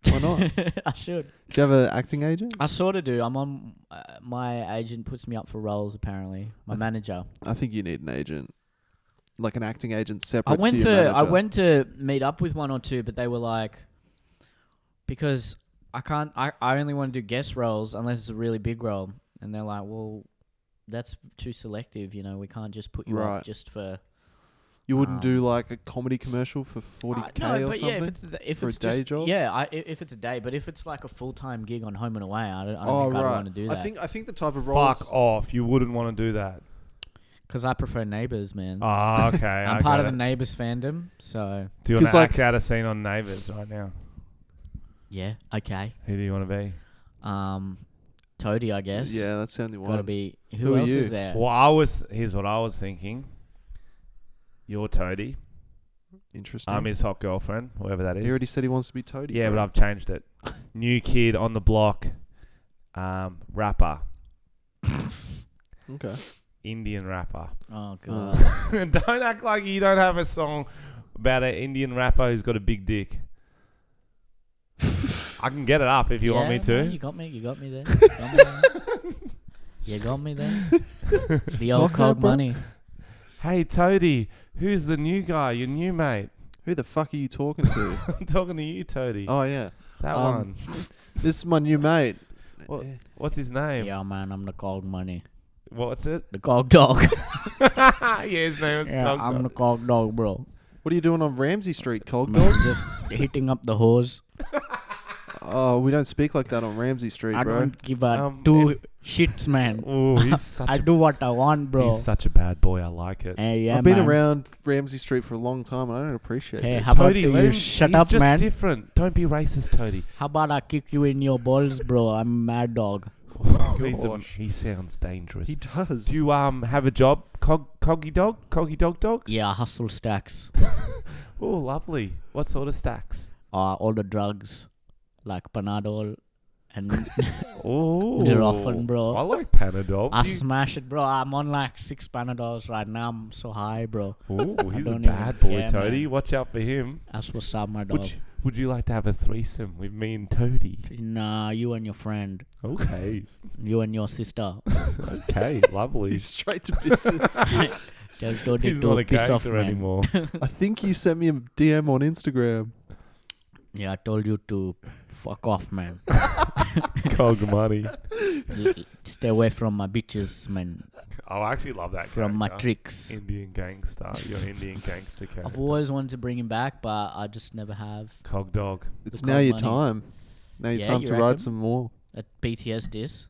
why not? I should. Do you have an acting agent? I sort of do. I'm on. My agent puts me up for roles. Apparently, my manager. I think you need an agent, like an acting agent separate. I went to your manager. I went to meet up with one or two, but they were like, because I can't. I only want to do guest roles unless it's a really big role, and they're like, well, that's too selective. You know, we can't just put you Right. up just for. You wouldn't do like a comedy commercial for 40K no, or but something? yeah, if for it's a day just, job? yeah, if it's a day, but if it's like a full-time gig on Home and Away, I don't Oh, think I'd right. want to do that. I think the type of roles. Fuck off. You wouldn't want to do that. Because I prefer Neighbours, man. Ah, okay. I'm I part got of the it. Neighbours fandom, so. Do you want 'Cause, to like- act out a scene on Neighbours right now? Yeah. Okay. Who do you want to be? Toadie, I guess. Yeah, that's the only one. Gotta be. Who Who are else you? is there? Well, here's what I was thinking. You're Toadie. Interesting. I'm his hot girlfriend, whoever that is. He already said he wants to be Toadie. Yeah, bro. but I've changed it. New kid on the block. Rapper. Okay. Indian rapper. Oh god. Don't act like you don't have a song about an Indian rapper who's got a big dick. I can get it up if you want me to. No, you got me. You got me there. You got me there. The old cog money. Hey, Toadie, who's the new guy? Your new mate? Who the fuck are you talking to? I'm talking to you, Toadie. Oh yeah, that one. This is my new mate. What's his name? Yeah, man, I'm the cog money. What's it? The cog dog. Yeah, his name is Cog I'm Dog. the cog dog, bro. What are you doing on Ramsey Street, Cog Man, Dog? just hitting up the hose. Oh, we don't speak like that on Ramsey Street, I bro. don't give a two shits, man. Oh, he's such I do what I want, bro. He's such a bad boy. I like it. Hey, yeah, I've been man. around Ramsey Street for a long time, and I don't appreciate Hey, it. how about Toadie, let you him, shut he's up, just man? different. Don't be racist, Toadie. How about I kick you in your balls, bro? I'm a mad dog. He sounds dangerous. He does. Do you have a job, Coggy dog? Yeah, I hustle stacks. Oh, lovely. What sort of stacks? All the drugs, like Panadol and Oh, Nurofen, bro. I like Panadol. I smash it, bro. I'm on like 6 Panadols right now. I'm so high, bro. Oh, he's a don't bad even boy, care, Toadie. man. Watch out for him. That's what's up, my dog. Would you like to have a threesome with me and Toadie? Nah, you and your friend. Okay. You and your sister. Okay, lovely. He's straight to business. Tell Toadie He's to not a piss off, character man. anymore. I think you sent me a DM on Instagram. Yeah, I told you to fuck off, man. Cog money. Stay away from my bitches, man. I actually love that From my character. tricks. Indian gangster. You're Indian gangster character. I've always wanted to bring him back, but I just never have. Cog dog. It's The now Cog your money. time. Now your Yeah, time you to reckon? write some more. A BTS diss.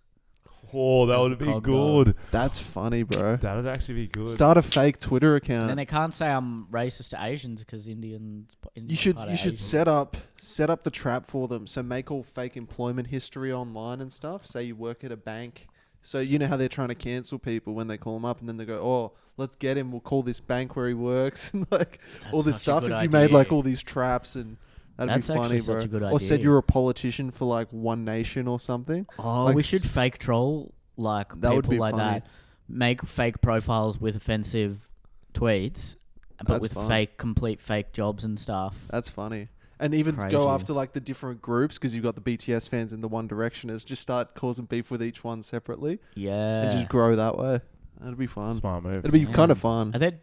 Oh, that As would the be Cog good. dog. That's funny, bro. That would actually be good. Start a fake Twitter And account. then they can't say I'm racist to Asians because Indians. You should set up the trap for them. So make all fake employment history online and stuff. Say you work at a bank. So you know how they're trying to cancel people when they call them up, and then they go, "Oh, let's get him. We'll call this bank where he works," and like all this such a stuff. If good you made like idea. all these traps, and that'd That's be funny, actually bro. such a good Or said idea. you're a politician for like One Nation or something. Oh, Like we should fake troll like That would people be like funny. that. Make fake profiles with offensive tweets, but That's with fun. complete fake jobs and stuff. That's funny. And even Crazy. go after like the different groups because you've got the BTS fans and the One Directioners. Just start causing beef with each one separately. Yeah. And just grow that way. That'd be fun. Smart move. It'd be kind of fun. Are there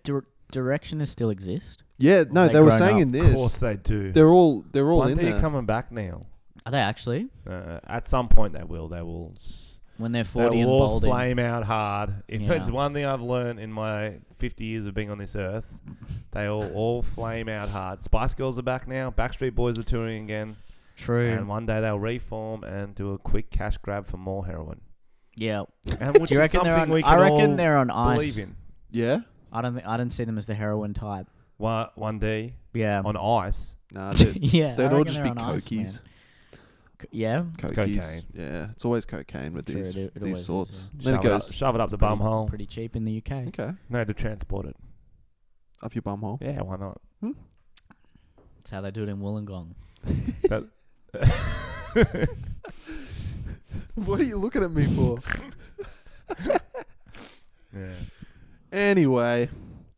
directioners still exist? Yeah, no, They they were grown saying up? in this. Of course they do. They're all One in day there. coming back now. Are they actually? At some point they will. They will. When they're They 40 and will all balding. flame out hard. If Yeah. it's one thing I've learned in my 50 years of being on this earth, they all flame out hard. Spice Girls are back now. Backstreet Boys are touring again. True. And one day they'll reform and do a quick cash grab for more heroin. Yeah. And which Do you is reckon they're something on? we I can reckon all they're on ice. believe in. Yeah? I don't see them as the heroin type. One day Yeah. on ice. Nah, Yeah, they'd I all reckon just they're be on ice, cokies. Yeah. Cocaine. Yeah, it's always cocaine with Sure, these it always these is, sorts. yeah. Then it goes Shove it up the bum hole. Pretty cheap in the UK. Okay. No, to transport it. Up your bum hole. Yeah, why not? That's how they do it in Wollongong. That- What are you looking at me for? Yeah. Anyway,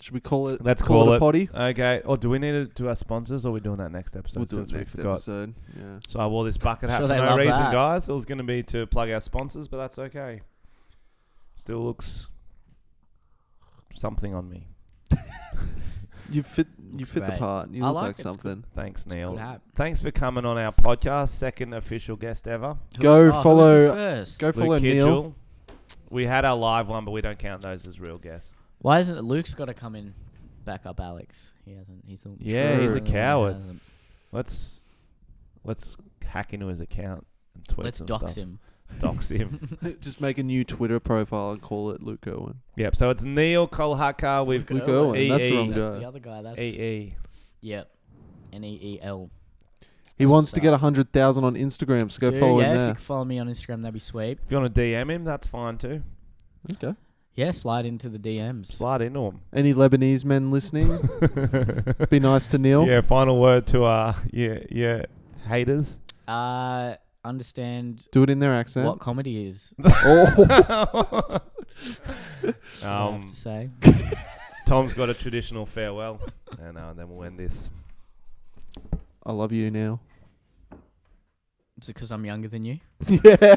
should we call it? Let's call a it. potty. Okay. Or do we need to do our sponsors, or are we doing that next episode? We'll do it since we next forgot? episode. Yeah. So I wore this bucket hat Sure for they no love reason, that. guys. It was going to be to plug our sponsors, but that's okay. Still looks something on me. You fit the great. part. You I look like like it. It's something. Thanks, Neil. Good hat. Thanks for coming on our podcast. Second official guest ever. Go who's follow. the first? Go Luke follow Neil. Kitchell. We had our live one, but we don't count those as real guests. Why isn't Luke's got to come in, back up Alex? He hasn't. He's the Yeah, he's a True. coward. He hasn't. Let's hack into his account and tweet Let's some dox stuff. him. Dox him. Just make a new Twitter profile and call it Luke Owen. Yep. So it's Neel Kolhatkar with Luke Owen. That's the EE. wrong That's guy. the other guy. That's EE. Yep. Neel. He wants to get 100,000 on Instagram, so go follow him If there. you could follow me on Instagram, that'd be sweet. If you want to DM him, that's fine too. Okay. Yeah, slide into the DMs. Slide into him. Any Lebanese men listening? Be nice to Neel. Yeah, final word to yeah, haters. Understand. Do it in their accent. What comedy is. Oh. I have to say. Tom's got a traditional farewell, and then we'll end this. I love you, Neel. Is it because I'm younger than you? Yeah.